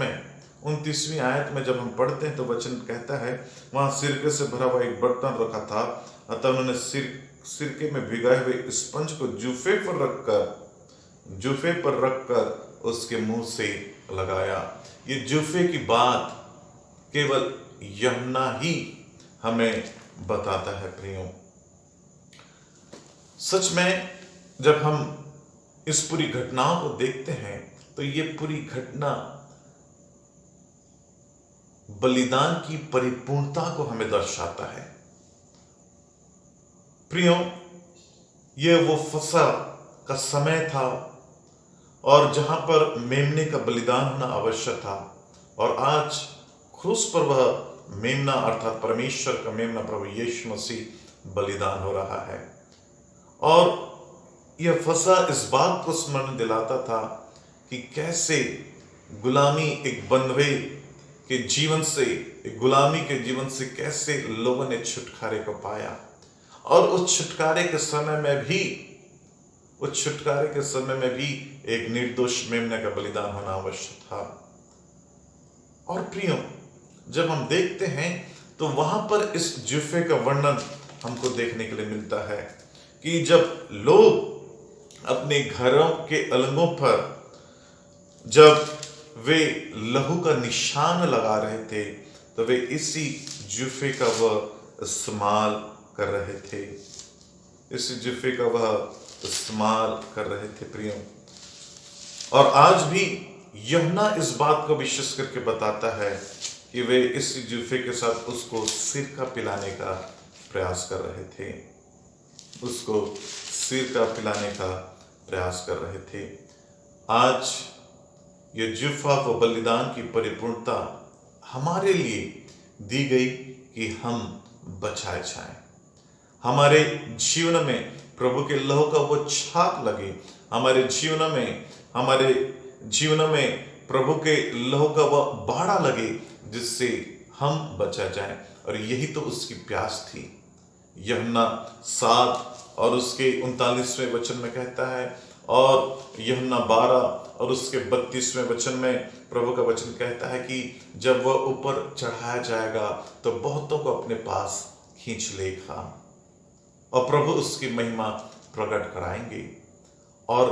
में जब हम पढ़ते हैं तो वचन कहता है, वहां सिरके से भरा हुआ एक बर्तन रखा था, अतः उन्होंने सिरके में भिगाए हुए स्पंज को जूफे पर रखकर उसके मुंह से लगाया। ये जूफे की बात केवल यूहन्ना ही हमें बताता है प्रियो। सच में जब हम इस पूरी घटनाओं को देखते हैं तो ये पूरी घटना बलिदान की परिपूर्णता को हमें दर्शाता है। प्रियो, यह वो फसह का समय था और जहां पर मेमने का बलिदान होना आवश्यक था, और आज क्रूस पर वह मेमना अर्थात परमेश्वर का मेमना प्रभु यीशु मसीह बलिदान हो रहा है। और यह फसह इस बात को स्मरण दिलाता था कि कैसे गुलामी एक बंधुए के जीवन से, एक गुलामी के जीवन से कैसे लोगों ने छुटकारे को पाया, और उस छुटकारे के समय में भी एक निर्दोष मेमने का बलिदान होना आवश्यक था। और प्रियो, जब हम देखते हैं तो वहां पर इस जुफे का वर्णन हमको देखने के लिए मिलता है कि जब लोग अपने घरों के अलंगों पर जब वे लहू का निशान लगा रहे थे तो वे इसी जुफे का वह इस्तेमाल कर रहे थे, इसी जुफे का वह इस्तेमाल कर रहे थे प्रियो। और आज भी यूहन्ना इस बात को विश्वास करके बताता है कि वे इस जुफे के साथ उसको सिरका पिलाने का प्रयास कर रहे थे, उसको सिरका पिलाने का प्रयास कर रहे थे। आज ये जुफा व बलिदान की परिपूर्णता हमारे लिए दी गई कि हम बचाए जाएं, हमारे जीवन में प्रभु के लहू का वो छाप लगे, हमारे जीवन में प्रभु के लहू का वह बाड़ा लगे जिससे हम बचा जाएं। और यही तो उसकी प्यास थी। यूहन्ना 7 और उसके 39वें वचन में कहता है, और यूहन्ना 12 और उसके 32वें वचन में प्रभु का वचन कहता है कि जब वह ऊपर चढ़ाया जाएगा तो बहुतों को अपने पास खींच लेगा और प्रभु उसकी महिमा प्रकट कराएंगे। और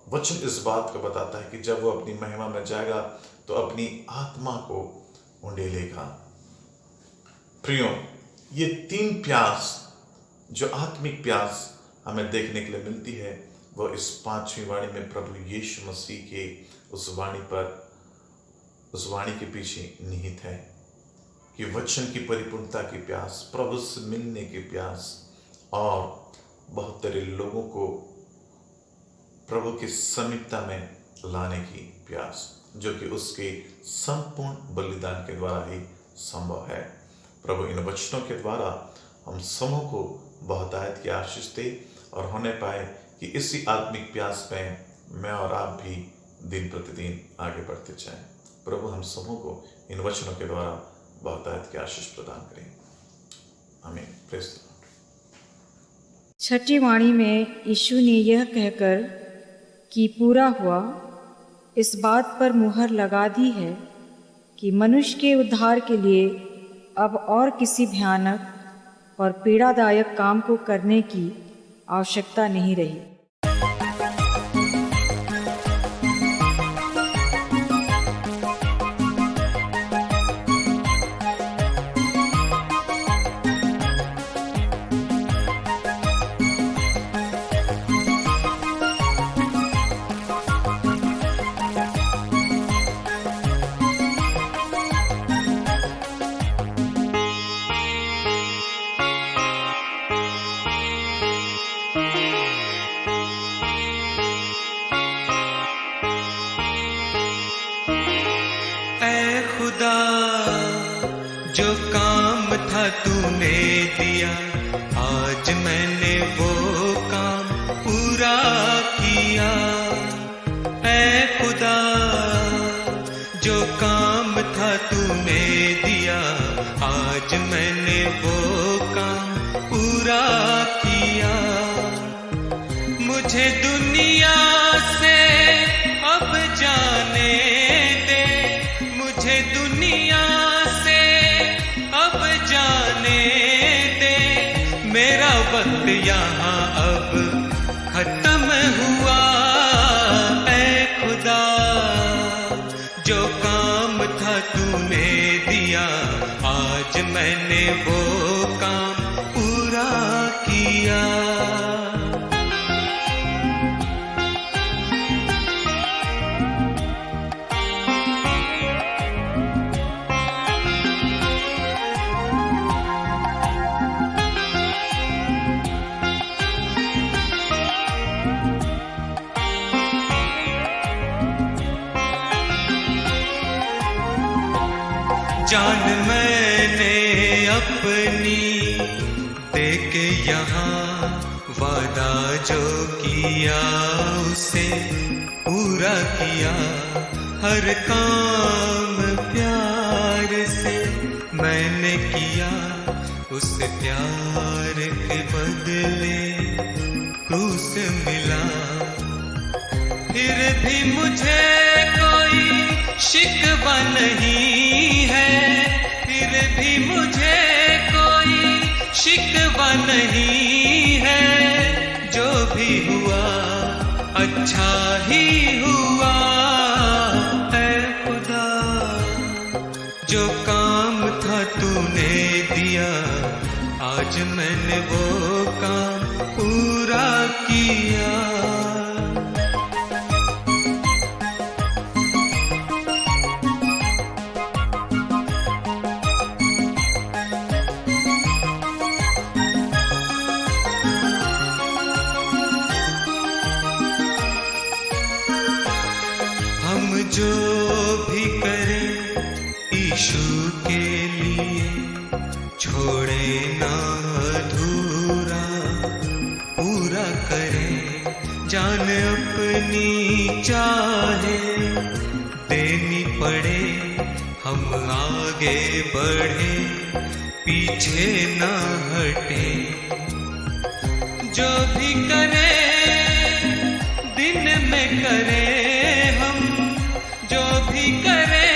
वचन इस बात को बताता है कि जब वो अपनी महिमा में जाएगा तो अपनी आत्मा को उंडेलेगा। प्रियो, ये 3 प्यास जो आत्मिक प्यास हमें देखने के लिए मिलती है वो इस 5वीं वाणी में प्रभु यीशु मसीह के उस वाणी के पीछे निहित है कि वचन की परिपूर्णता की प्यास, प्रभु से मिलने की प्यास और बहुत सारे लोगों को प्रभु की समीपता में लाने की प्यास, जो कि उसके संपूर्ण बलिदान के द्वारा ही संभव है। प्रभु इन वचनों के द्वारा हम समूह को बहुतायत की आशीष दे और होने पाए कि इसी आत्मिक प्यास में मैं और आप भी दिन प्रतिदिन आगे बढ़ते जाएं। प्रभु हम समूह को इन वचनों के द्वारा बहुतायत की आशीष प्रदान करें। आमीन। Praise the Lord. छठी वाणी में यीशु ने यह कहकर कि पूरा हुआ इस बात पर मुहर लगा दी है कि मनुष्य के उद्धार के लिए अब और किसी भयानक और पीड़ादायक काम को करने की आवश्यकता नहीं रही। जो काम था तूने दिया, आज मैंने वो काम पूरा किया। ऐ खुदा, जो काम था तूने दिया, आज मैंने वो काम पूरा किया। मुझे दुनिया से अब जाने दे, मुझे दुनिया जाने दे, मेरा वक्त यहाँ अब खत्म हुआ। ऐ खुदा, जो काम था तूने दिया, आज मैंने वो काम पूरा किया। जान मैंने अपनी देके यहाँ वादा जो किया उसे पूरा किया, हर काम प्यार से मैंने किया, उस प्यार के बदले क्रूस मिला। फिर भी मुझे कोई शिकवा नहीं है, फिर भी मुझे कोई शिकवा नहीं है। जो भी हुआ अच्छा ही हुआ है खुदा, जो काम था तूने दिया, आज मैंने वो काम पूरा किया। हम जो भी करें यीशु के लिए, छोड़े ना अधूरा, पूरा करें। जान अपनी चाहे देनी पड़े, हम आगे बढ़े, पीछे ना हटे। जो भी करे दिन में करे हम, जो भी करे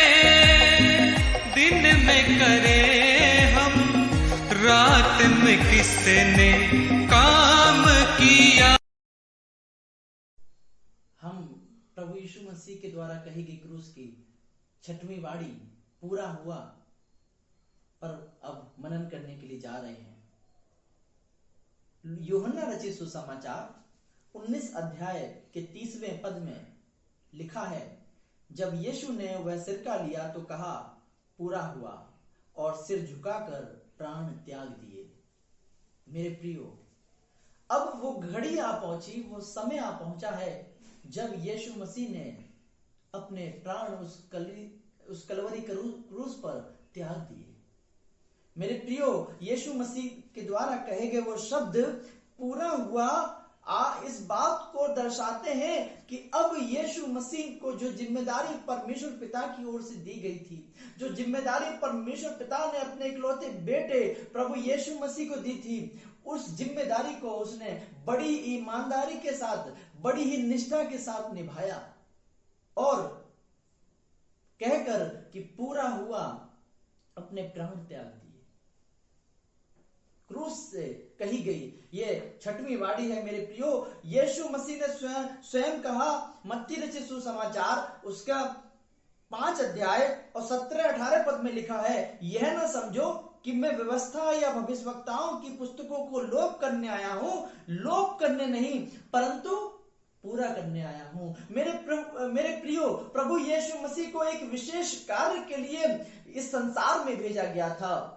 दिन में करे हम, रात में किसने काम किया। हम प्रभु यीशु मसीह के द्वारा कही गई क्रूस की 6वीं वाणी पूरा हुआ पर अब मनन करने के लिए जा रहे हैं। यूहन्ना रचित सुसमाचार 19 अध्याय के 30वें पद में लिखा है, जब यीशु ने वह सिरका लिया तो कहा पूरा हुआ, और सिर झुकाकर प्राण त्याग दिए। मेरे प्रियो, अब वो घड़ी आ पहुंची, वो समय आ पहुंचा है जब यीशु मसीह ने अपने प्राण उस कलवरी क्रूस पर त्याग दिए। मेरे प्रियो, यीशु मसीह के द्वारा कहे गए वो शब्द पूरा हुआ इस बात को दर्शाते हैं कि अब यीशु मसीह को जो जिम्मेदारी परमेश्वर पिता की ओर से दी गई थी, जो जिम्मेदारी परमेश्वर पिता ने अपने इकलौते बेटे प्रभु यीशु मसीह को दी थी, उस जिम्मेदारी को उसने बड़ी ईमानदारी के साथ, बड़ी ही निष्ठा के साथ निभाया और कहकर कि पूरा हुआ अपने प्राण त्याग दिए। क्रूस से कही गई ये 6वीं वाणी है। मेरे प्रियो, यीशु मसीह ने स्वयं कहा, मत्ती रचित सुसमाचार उसका 5 अध्याय और 17-18 पद में लिखा है, यह ना समझो कि मैं व्यवस्था या भविष्यवक्ताओं की पुस्तकों को लोप करने आया हूं, लोप करने नहीं परंतु पूरा करने आया हूं। मेरे प्रियो, प्रभु यीशु मसीह को एक विशेष कार्य के लिए इस संसार में भेजा गया था।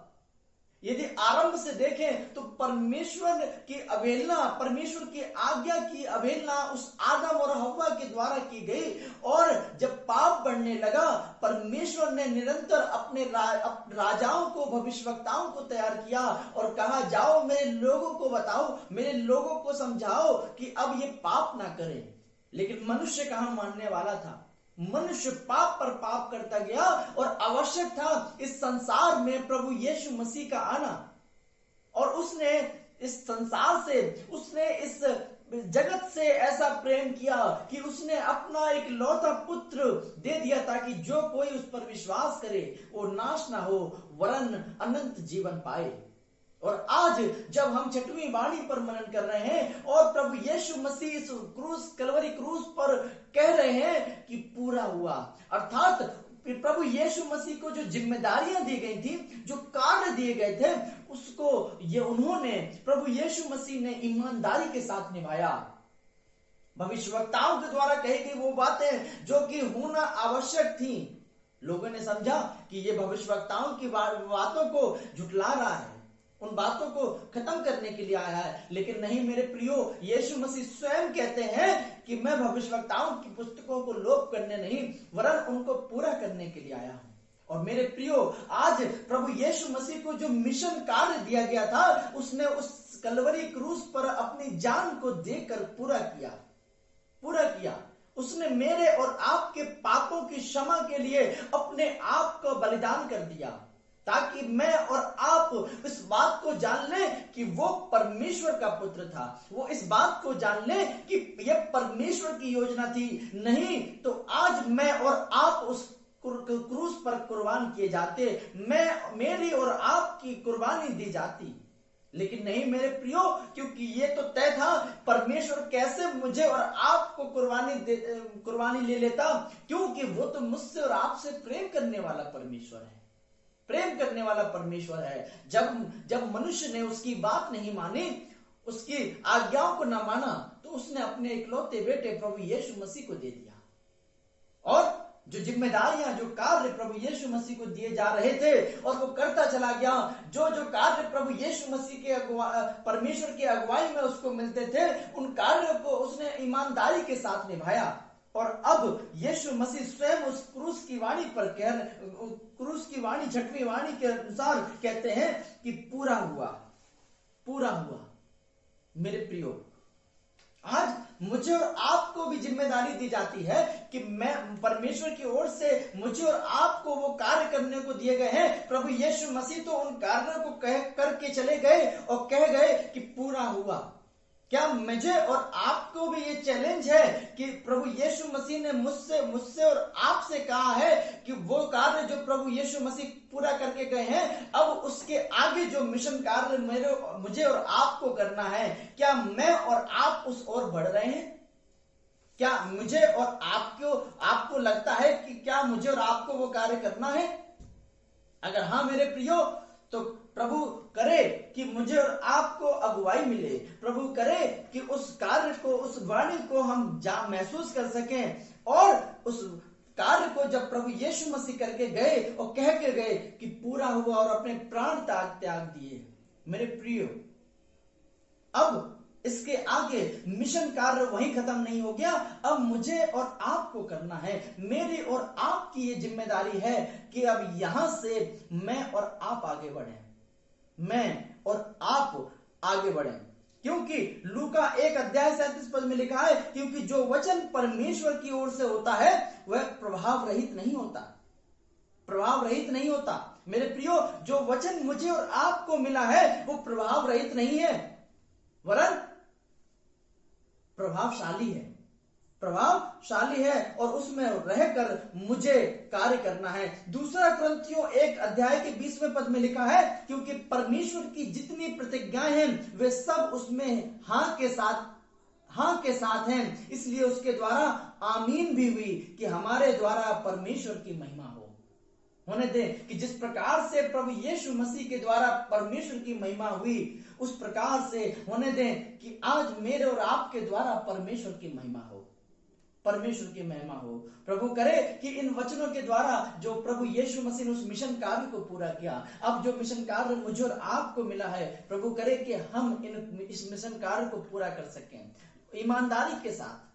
यदि आरंभ से देखें तो परमेश्वर की अवहेलना, परमेश्वर की आज्ञा की अवहेलना उस आदम और हव्वा के द्वारा की गई, और जब पाप बढ़ने लगा, परमेश्वर ने निरंतर अपने राजाओं को, भविष्यवक्ताओं को तैयार किया और कहा, जाओ मेरे लोगों को बताओ, मेरे लोगों को समझाओ कि अब ये पाप ना करें। लेकिन मनुष्य कहां मानने वाला था? मनुष्य पाप पर पाप करता गया और आवश्यक था इस संसार में प्रभु यीशु मसीह का आना। और उसने इस संसार से, उसने इस जगत से ऐसा प्रेम किया कि उसने अपना एक लौता पुत्र दे दिया ताकि जो कोई उस पर विश्वास करे वो नाश ना हो वरन अनंत जीवन पाए। और आज जब हम 6वीं वाणी पर मनन कर रहे हैं और प्रभु यीशु मसीह इस क्रूस, कलवरी क्रूस पर कह रहे हैं कि पूरा हुआ, अर्थात प्रभु यीशु मसीह को जो जिम्मेदारियां दी गई थी, जो कार्य दिए गए थे, उसको ये उन्होंने, प्रभु यीशु मसीह ने ईमानदारी के साथ निभाया। भविष्यवक्ताओं के द्वारा कही गई वो बातें जो कि होना आवश्यक थी, लोगों ने समझा कि ये भविष्यवक्ताओं की बातों को झुठला रहा है, उन बातों को खत्म करने के लिए आया है। लेकिन नहीं मेरे प्रियो, यीशु मसीह स्वयं कहते हैं कि मैं भविष्यवक्ताओं की पुस्तकों को लोप करने नहीं वरन उनको पूरा करने के लिए आया हूं। और मेरे प्रियो, आज प्रभु यीशु मसीह को जो मिशन कार्य दिया गया था, उसने उस कलवरी क्रूस पर अपनी जान को देकर पूरा किया। उसने मेरे और आपके पापों की क्षमा के लिए अपने आप को बलिदान कर दिया, ताकि मैं और आप इस बात को जान लें कि वो परमेश्वर का पुत्र था। वो इस बात को जान लें कि यह परमेश्वर की योजना थी। नहीं तो आज मैं और आप उस क्रूस पर कुर्बान किए जाते, मेरी और आपकी कुर्बानी दी जाती। लेकिन नहीं मेरे प्रियो, क्योंकि ये तो तय था, परमेश्वर कैसे मुझे और आपको कुर्बानी ले लेता, क्योंकि वो तो मुझसे और आपसे प्रेम करने वाला परमेश्वर है। जब मनुष्य ने उसकी बात नहीं मानी, उसकी आज्ञाओं को ना माना, तो उसने अपने इकलौते बेटे प्रभु यीशु मसीह को दे दिया। और जो जिम्मेदारियां, जो कार्य प्रभु यीशु मसीह को दिए जा रहे थे, और वो करता चला गया। जो कार्य प्रभु यीशु मसीह के परमेश्वर की अगुवाई में उसको मिलते थे, उन कार्यों को उसने ईमानदारी के साथ निभाया। और अब यीशु मसीह स्वयं उस क्रूस की वाणी, छठवीं वाणी के अनुसार कहते हैं कि पूरा हुआ। मेरे प्रियो, आज मुझे और आपको भी जिम्मेदारी दी जाती है कि मैं परमेश्वर की ओर से मुझे और आपको वो कार्य करने को दिए गए हैं। प्रभु यीशु मसीह तो उन कार्यों को करके चले गए और कह गए कि पूरा हुआ। क्या मुझे और आपको भी ये चैलेंज है कि प्रभु यीशु मसीह ने मुझसे और आपसे कहा है कि वो कार्य जो प्रभु यीशु मसीह पूरा करके गए हैं, अब उसके आगे जो मिशन कार्य मुझे और आपको करना है, क्या मैं और आप उस ओर बढ़ रहे हैं? क्या मुझे और आपको लगता है कि क्या मुझे और आपको वो कार्य करना है? अगर हाँ मेरे प्रियो, तो प्रभु करे कि मुझे और आपको अगुवाई मिले। प्रभु करे कि उस कार्य को, उस वाणी को हम महसूस कर सकें, और उस कार्य को जब प्रभु यीशु मसीह करके गए और कह के गए कि पूरा हुआ, और अपने प्राण त्याग दिए। मेरे प्रियो, अब इसके आगे मिशन कार्य वहीं खत्म नहीं हो गया। अब मुझे और आपको करना है। मेरी और आपकी ये जिम्मेदारी है कि अब यहां से मैं और आप आगे बढ़ें। क्योंकि लूका 1:37 में लिखा है, क्योंकि जो वचन परमेश्वर की ओर से होता है वह प्रभाव रहित नहीं होता। मेरे प्रियो, जो वचन मुझे और आपको मिला है वो प्रभाव रहित नहीं है, वरन प्रभावशाली है, और उसमें रहकर मुझे कार्य करना है। दूसरा कुरिन्थियों 1:20 में लिखा है, क्योंकि परमेश्वर की जितनी प्रतिज्ञाएं हैं वे सब उसमें हाँ के साथ हैं, इसलिए उसके द्वारा आमीन भी हुई कि हमारे द्वारा परमेश्वर की महिमा होने दें। कि जिस प्रकार से प्रभु यीशु मसीह के द्वारा परमेश्वर की महिमा हुई, उस प्रकार से होने दें कि आज मेरे और आपके द्वारा परमेश्वर की महिमा हो। प्रभु करे कि इन वचनों के द्वारा जो प्रभु यीशु मसीह ने उस मिशन कार्य को पूरा किया, अब जो मिशन कार्य मुझे और आपको मिला है, प्रभु करे कि हम इस मिशन कार्य को पूरा कर सकें ईमानदारी के साथ,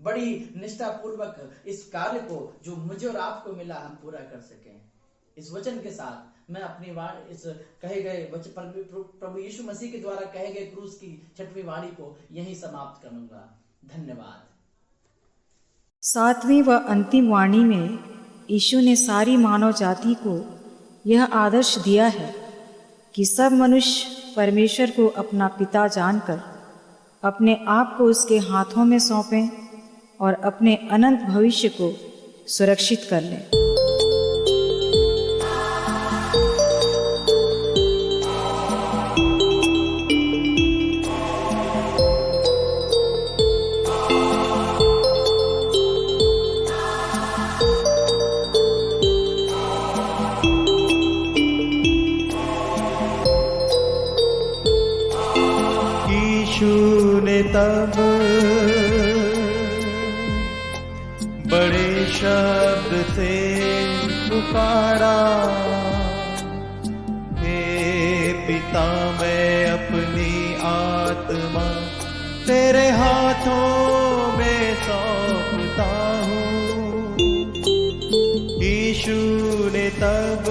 बड़ी निष्ठा पूर्वक इस कार्य को जो मुझे और आपको मिला हम पूरा कर सकें। इस वचन के साथ मैं अपनी इस कहे गए प्रभु यीशु मसीह के द्वारा कहे गए क्रूस की छठवीं वाणी को यहीं समाप्त करूंगा। धन्यवाद। 7वीं व अंतिम वाणी में यीशु ने सारी मानव जाति को यह आदर्श दिया है कि सब मनुष्य परमेश्वर को अपना पिता जानकर अपने आप को उसके हाथों में सौंपें और अपने अनंत भविष्य को सुरक्षित कर लें। तब बड़े शब्द से पुकारा, हे पिता मैं अपनी आत्मा तेरे हाथों में सौंपता हूँ। यीशु तब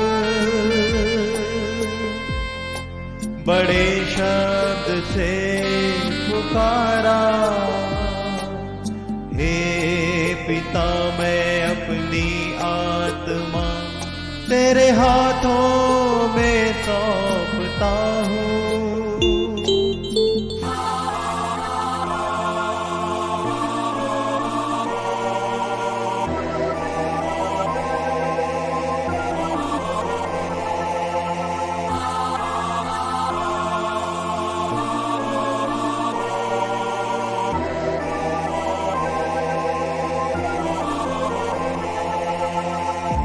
बड़े शब्द से पुकारा, हे पिता मैं अपनी आत्मा तेरे हाथों में सौंपता हूँ।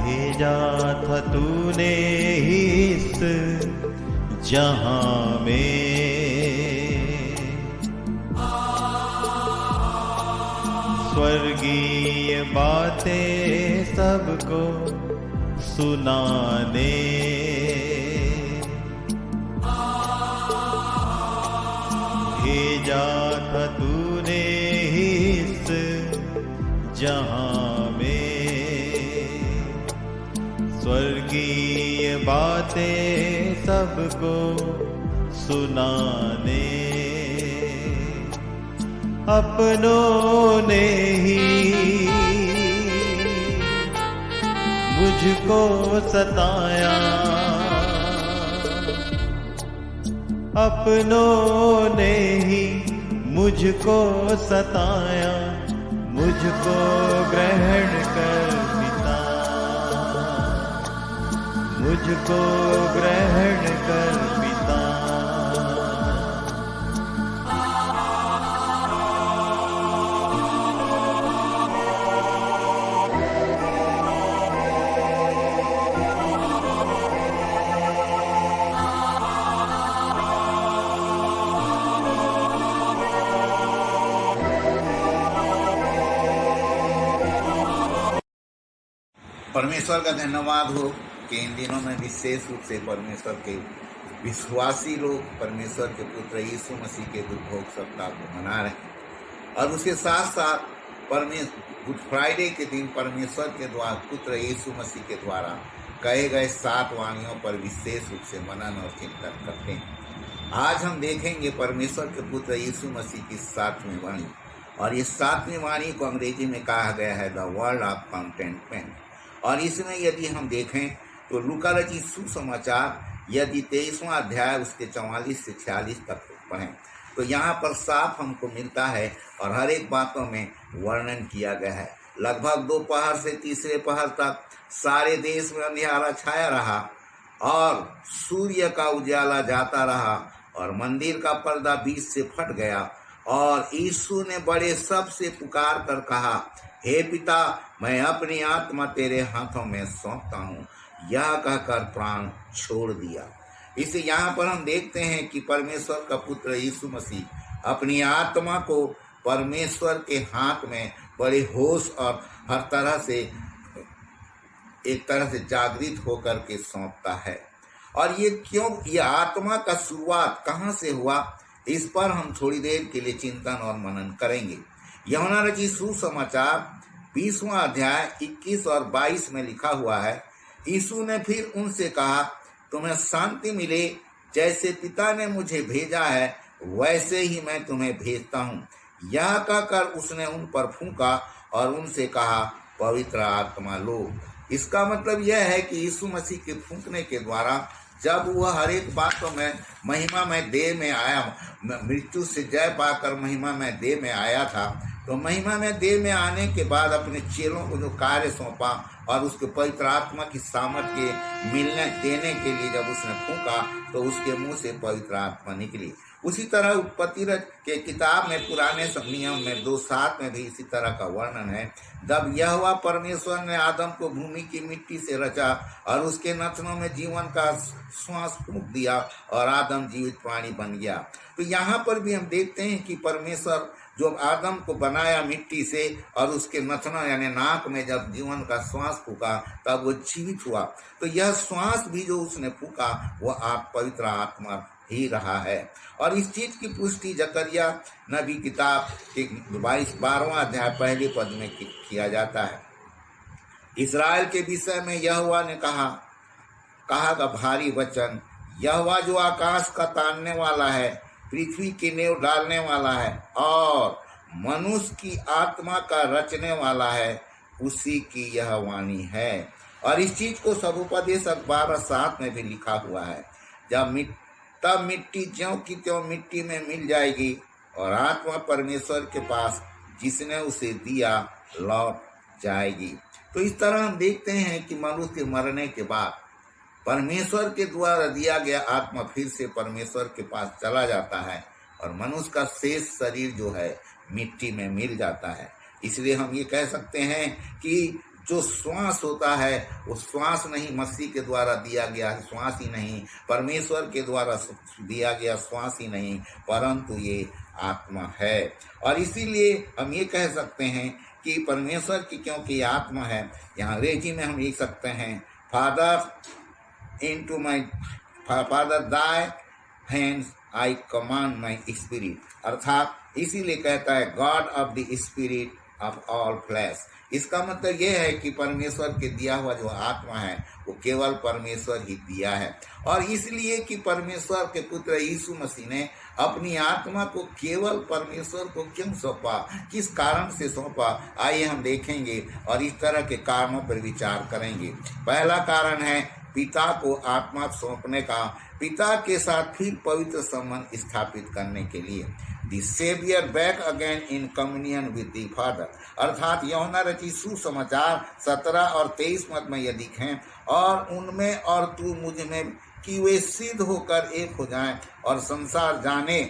भेजा था तूने इस जहां में, स्वर्गीय बातें सबको सुनाने। भेजा था तूने इस जहां में, स्वर्गीय बातें सबको सुनाने। अपनों ने ही मुझको सताया, अपनों ने ही मुझको सताया, मुझको ग्रहण कर पिता, मुझको ग्रहण कर पिता। परमेश्वर का धन्यवाद हो कि इन दिनों में विशेष रूप से परमेश्वर के विश्वासी लोग परमेश्वर के पुत्र यीशु मसीह के उद्भोग सप्ताह को मना रहे हैं। और उसके साथ साथ गुड फ्राइडे के दिन परमेश्वर के द्वारा पुत्र यीशु मसीह के द्वारा कहे गए 7 वाणियों पर विशेष रूप से मनन और चिंतन करते हैं। आज हम देखेंगे परमेश्वर के पुत्र यीशु मसीह की 7वीं वाणी, और ये 7वीं वाणी को अंग्रेजी में कहा गया है द वर्ड ऑफ कंटेंटमेंट। और इसमें यदि हम देखें तो लूका रचित सुसमाचार यदि 23वां अध्याय उसके 44 से 46 तक पढ़ें तो यहाँ पर साफ हमको मिलता है और हर एक बातों में वर्णन किया गया है। लगभग दोपहर से तीसरे पहर तक सारे देश में अंधियारा छाया रहा और सूर्य का उजाला जाता रहा और मंदिर का पर्दा बीच से फट गया और यीशु ने बड़े शब्द से पुकार कर कहा, हे पिता मैं अपनी आत्मा तेरे हाथों में सौंपता हूँ। यह कहकर प्राण छोड़ दिया। इसे यहाँ पर हम देखते हैं कि परमेश्वर का पुत्र यीशु मसीह अपनी आत्मा को परमेश्वर के हाथ में बड़े होश और हर तरह से एक तरह से जागृत होकर के सौंपता है। और ये क्यों, ये आत्मा का शुरुआत कहाँ से हुआ, इस पर हम थोड़ी देर के लिए चिंतन और मनन करेंगे। यूहन्ना रचित सुसमाचार 20वां अध्याय 21 और 22 में लिखा हुआ है, यीशु ने फिर उनसे कहा, तुम्हें शांति मिले, जैसे पिता ने मुझे भेजा है वैसे ही मैं तुम्हें भेजता हूँ। यह कहकर उसने उन पर फूंका और उनसे कहा, पवित्र आत्मा लो। इसका मतलब यह है कि यीशु मसीह के फूंकने के द्वारा जब वह हर एक बातों में महिमा में देह में आया, मृत्यु से जय पाकर महिमा में देह में आया था, तो महिमा में देह में आने के बाद अपने चेलों को जो कार्य सौंपा और उसके पवित्र आत्मा की सामर्थ्य के मिलने देने के लिए जब उसने फूंका तो उसके मुंह से पवित्र आत्मा निकली। उसी तरह उत्पत्ति के किताब में पुराने नियम में 2:7 में भी इसी तरह का वर्णन है। जब यहोवा परमेश्वर ने आदम को भूमि की मिट्टी से रचा और उसके नथनों में जीवन का श्वास फूंक दिया और आदम जीवित प्राणी बन गया। तो यहाँ पर भी हम देखते हैं कि परमेश्वर जो आदम को बनाया मिट्टी से और उसके नथना यानी नाक में जब जीवन का श्वास फूका तब वो जीवित हुआ। तो यह श्वास भी जो उसने फूका वह आप पवित्र आत्मा ही रहा है। और इस चीज की पुष्टि जकरिया नबी किताब के 12वां अध्याय पहले पद में किया जाता है। इस्राएल के विषय में यहोवा ने कहा, कहा भारी वचन, यहोवा जो आकाश का तानने वाला है, पृथ्वी की नींव डालने वाला है और मनुष्य की आत्मा का रचने वाला है, उसी की यह वाणी है। और इस चीज को सदुपदेशक 12:7 में भी लिखा हुआ है, तब मिट्टी ज्यों की त्यों मिट्टी में मिल जाएगी और आत्मा परमेश्वर के पास जिसने उसे दिया लौट जाएगी। तो इस तरह हम देखते हैं कि मनुष्य के मरने के बाद परमेश्वर के द्वारा दिया गया आत्मा फिर से परमेश्वर के पास चला जाता है और मनुष्य का शेष शरीर जो है मिट्टी में मिल जाता है। इसलिए हम ये कह सकते हैं कि जो श्वास होता है वो श्वास नहीं, मसीह के द्वारा दिया गया श्वास ही नहीं, परमेश्वर के द्वारा दिया गया श्वास ही नहीं, परंतु ये आत्मा है। और इसीलिए हम ये कह सकते हैं कि परमेश्वर की क्योंकि आत्मा है, यहाँ अंग्रेजी में हम लिख सकते हैं father thy hands I command my spirit, अर्थात इसीलिए कहता है God of the spirit of all flash. इसका मतलब यह है कि परमेश्वर के दिया हुआ जो आत्मा है वो केवल परमेश्वर ही दिया है। और इसलिए कि परमेश्वर के पुत्र यीशु मसीह ने अपनी आत्मा को केवल परमेश्वर को क्यों सौंपा, किस कारण से सौंपा, आइए हम देखेंगे और इस तरह के कारणों पर विचार करेंगे। पहला कारण है पिता को आत्मा सौंपने का, पिता के साथ फिर पवित्र संबंध स्थापित करने के लिए। The Savior back again in communion with the Father, अर्थात यूहन्ना रचित सुसमाचार 17 और 23 मत में यह लिखें, और उनमें और तू मुझ में कि वे सिद्ध होकर एक हो जाएं और संसार जाने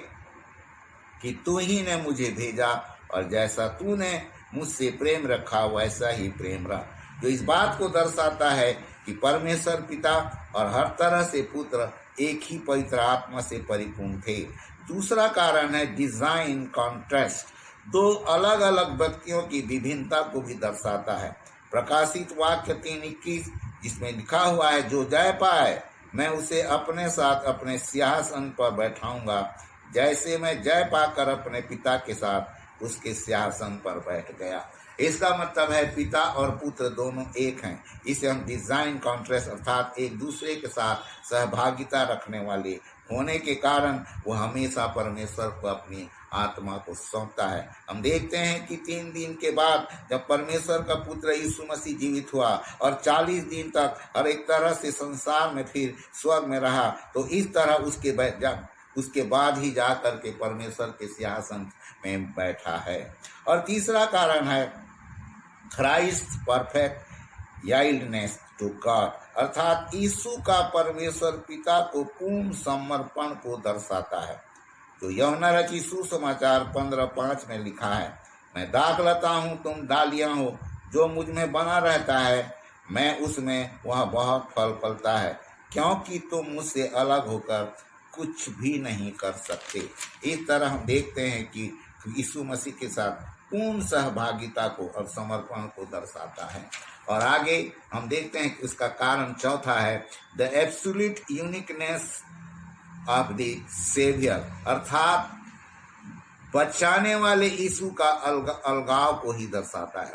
कि तू ही ने मुझे भेजा और जैसा तूने मुझसे प्रेम रखा वैसा ही प्रेम रहा। जो इस बात को दर्शाता है कि परमेश्वर पिता और हर तरह से पुत्र एक ही पवित्र आत्मा से परिपूर्ण थे। दूसरा कारण है डिजाइन कॉन्ट्रास्ट, दो अलग अलग व्यक्तियों की विभिन्नता को भी दर्शाता है। प्रकाशित वाक्य 3:21 जिसमें लिखा हुआ है, जो जय पाए मैं उसे अपने साथ अपने सिंहासन पर बैठाऊंगा, जैसे मैं जय पाकर अपने पिता के साथ उसके सिंहासन पर बैठ गया। इसका मतलब है पिता और पुत्र दोनों एक हैं। इसे हम डिजाइन कॉन्ट्रास्ट अर्थात एक दूसरे के साथ सहभागिता रखने वाले होने के कारण वो हमेशा परमेश्वर को अपनी आत्मा को सौंपता है। हम देखते हैं कि 3 दिन के बाद जब परमेश्वर का पुत्र यीशु मसीह जीवित हुआ और 40 दिन तक हर एक तरह से संसार में फिर स्वर्ग में रहा, तो इस तरह उसके बाद ही जा करके परमेश्वर के सिंहासन में बैठा है। और तीसरा कारण है क्राइस्ट परफेक्ट याइल्डनेस टू गॉड, अर्थात यीशु का परमेश्वर पिता को पूर्ण समर्पण को दर्शाता है। तो यूहन्ना रचित सुसमाचार 15:5 में लिखा है, मैं दाखलता हूँ तुम डालियाँ हो, जो मुझ में बना रहता है मैं उसमें वह बहुत फल फलता है, क्योंकि तुम मुझसे अलग होकर कुछ भी नहीं कर सकते। इस तरह हम देखते हैं कि यीशु मसीह के साथ पूर्ण सहभागिता को और समर्पण को दर्शाता है। और आगे हम देखते हैं कि उसका कारण चौथा है the absolute uniqueness of the saviour, अर्थात बचाने वाले यीशु का अलगाव को ही दर्शाता है।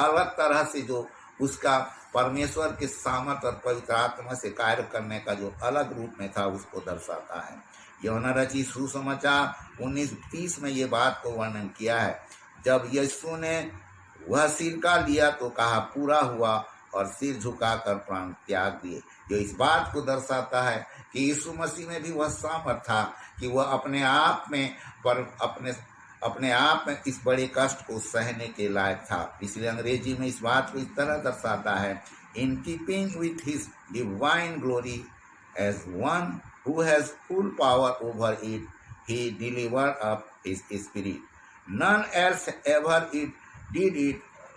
अलग तरह से जो उसका परमेश्वर के सामर्थ और पवित्र आत्मा से कार्य करने का जो अलग रूप में था उसको दर्शाता है। यूहन्ना रचित सुसमाचार 19:30 में ये बात को वर्णन किया है, जब यीशु ने वह सिरका लिया तो कहा पूरा हुआ और सिर झुकाकर प्राण त्याग दिए। जो इस बात को दर्शाता है कि यीशु मसीह में भी वह सामर्थ था कि वह अपने आप में इस बड़े कष्ट को सहने के लायक था। इसलिए अंग्रेजी में इस बात को इस तरह दर्शाता है, in keeping with his divine glory as one who has full power over it he delivered up his spirit, none else ever did it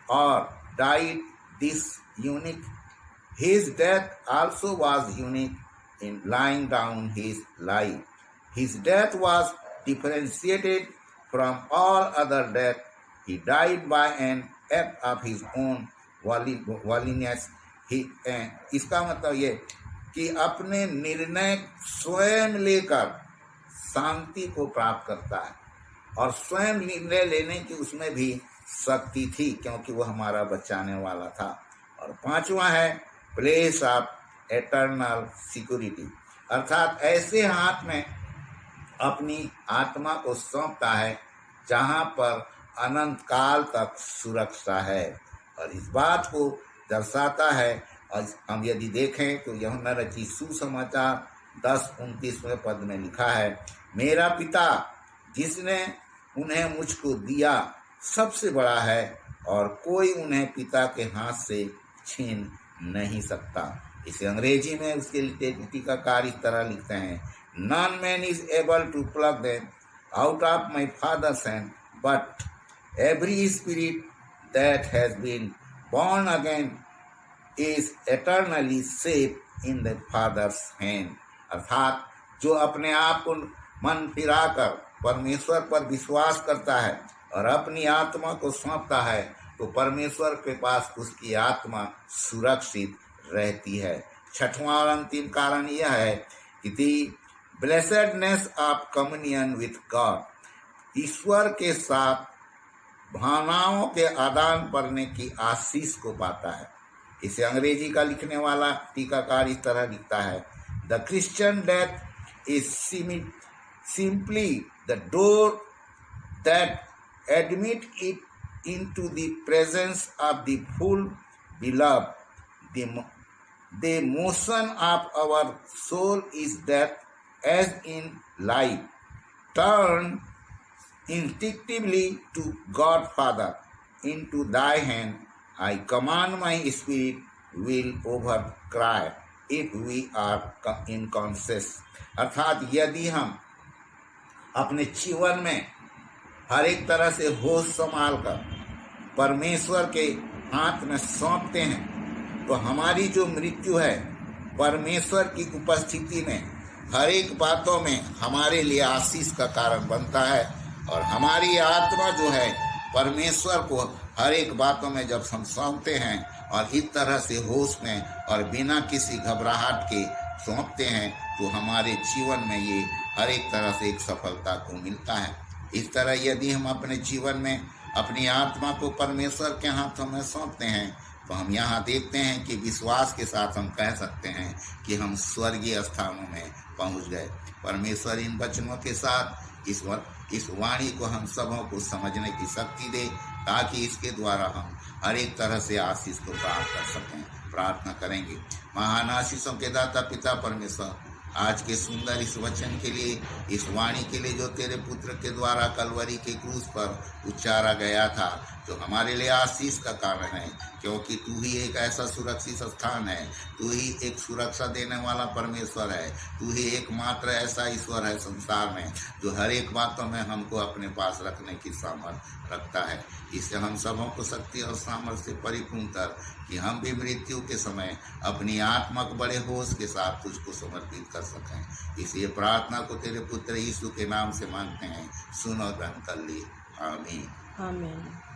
or died this unique. His death also was unique in laying down his life. His death was differentiated from all other death. He died by an act of his own willingness. इसका मतलब ये कि अपने निर्णय स्वयं लेकर शांति को प्राप्त करता है और स्वयं निर्णय लेने की उसमें भी शक्ति थी, क्योंकि वह हमारा बचाने वाला था। और 5वां है प्लेस ऑफ एटर्नल सिक्योरिटी, अर्थात ऐसे हाथ में अपनी आत्मा को सौंपता है जहाँ पर अनंत काल तक सुरक्षा है। और इस बात को दर्शाता है, और हम यदि देखें तो यूहन्ना रचित सुसमाचार 10:29वें पद में लिखा है, मेरा पिता जिसने उन्हें मुझको दिया सबसे बड़ा है और कोई उन्हें पिता के हाथ से छीन नहीं सकता। इसे अंग्रेजी में उसके लिए टीकाकार इस तरह लिखते हैं, none man is able to pluck them out of my father's hand, but every spirit that has been born again is eternally safe in the father's hand। अर्थात जो अपने आप को मन फिराकर परमेश्वर पर विश्वास करता है और अपनी आत्मा को सौंपता है तो परमेश्वर के पास उसकी आत्मा सुरक्षित रहती है। छठवां और अंतिम कारण यह है कि the blessedness of communion with God, ईश्वर के साथ भावनाओं के आदान करने की आशीष को पाता है। इसे अंग्रेजी का लिखने वाला टीकाकार इस तरह लिखता है, the Christian death is simply the door that admit it into the presence of the full beloved, the motion of our soul is death as in life, turn instinctively to God Father, into thy hand I command my spirit will overcry if we are unconscious। अर्थात यदि हम अपने जीवन में हर एक तरह से होश संभाल कर परमेश्वर के हाथ में सौंपते हैं तो हमारी जो मृत्यु है परमेश्वर की उपस्थिति में हर एक बातों में हमारे लिए आशीष का कारण बनता है। और हमारी आत्मा जो है परमेश्वर को हर एक बातों में जब हम सौंपते हैं और इस तरह से होश में और बिना किसी घबराहट के सौंपते हैं तो हमारे जीवन में ये हर एक तरह से एक सफलता को मिलता है। इस तरह यदि हम अपने जीवन में अपनी आत्मा को परमेश्वर के हाथों में सौंपते हैं तो हम यहाँ देखते हैं कि विश्वास के साथ हम कह सकते हैं कि हम स्वर्गीय स्थानों में पहुँच गए। परमेश्वर इन वचनों के साथ इस वाणी को हम सबों को समझने की शक्ति दे ताकि इसके द्वारा हम हर एक तरह से आशीष को प्राप्त कर सकें। प्रार्थना करेंगे। महान आशीषों के दाता पिता परमेश्वर, आज के सुंदर इस वचन के लिए, इस वाणी के लिए जो तेरे पुत्र के द्वारा कलवरी के क्रूस पर उच्चारा गया था, जो हमारे लिए आशीष का कारण है, क्योंकि तू ही एक ऐसा सुरक्षित स्थान है, तू ही एक सुरक्षा देने वाला परमेश्वर है, तू ही एकमात्र ऐसा ईश्वर है संसार में जो हर एक बातों में हमको अपने पास रखने की सामर्थ्य रखता है। इससे हम सबों को शक्ति और सामर्थ्य से परिपूर्ण कर कि हम भी मृत्यु के समय अपनी आत्मा को बड़े होश के साथ तुझको समर्पित कर सकें। इसलिए प्रार्थना को तेरे पुत्र यीशु के नाम से मांगते हैं, सुन और ग्रहण कर लिए। आमीन। आमीन।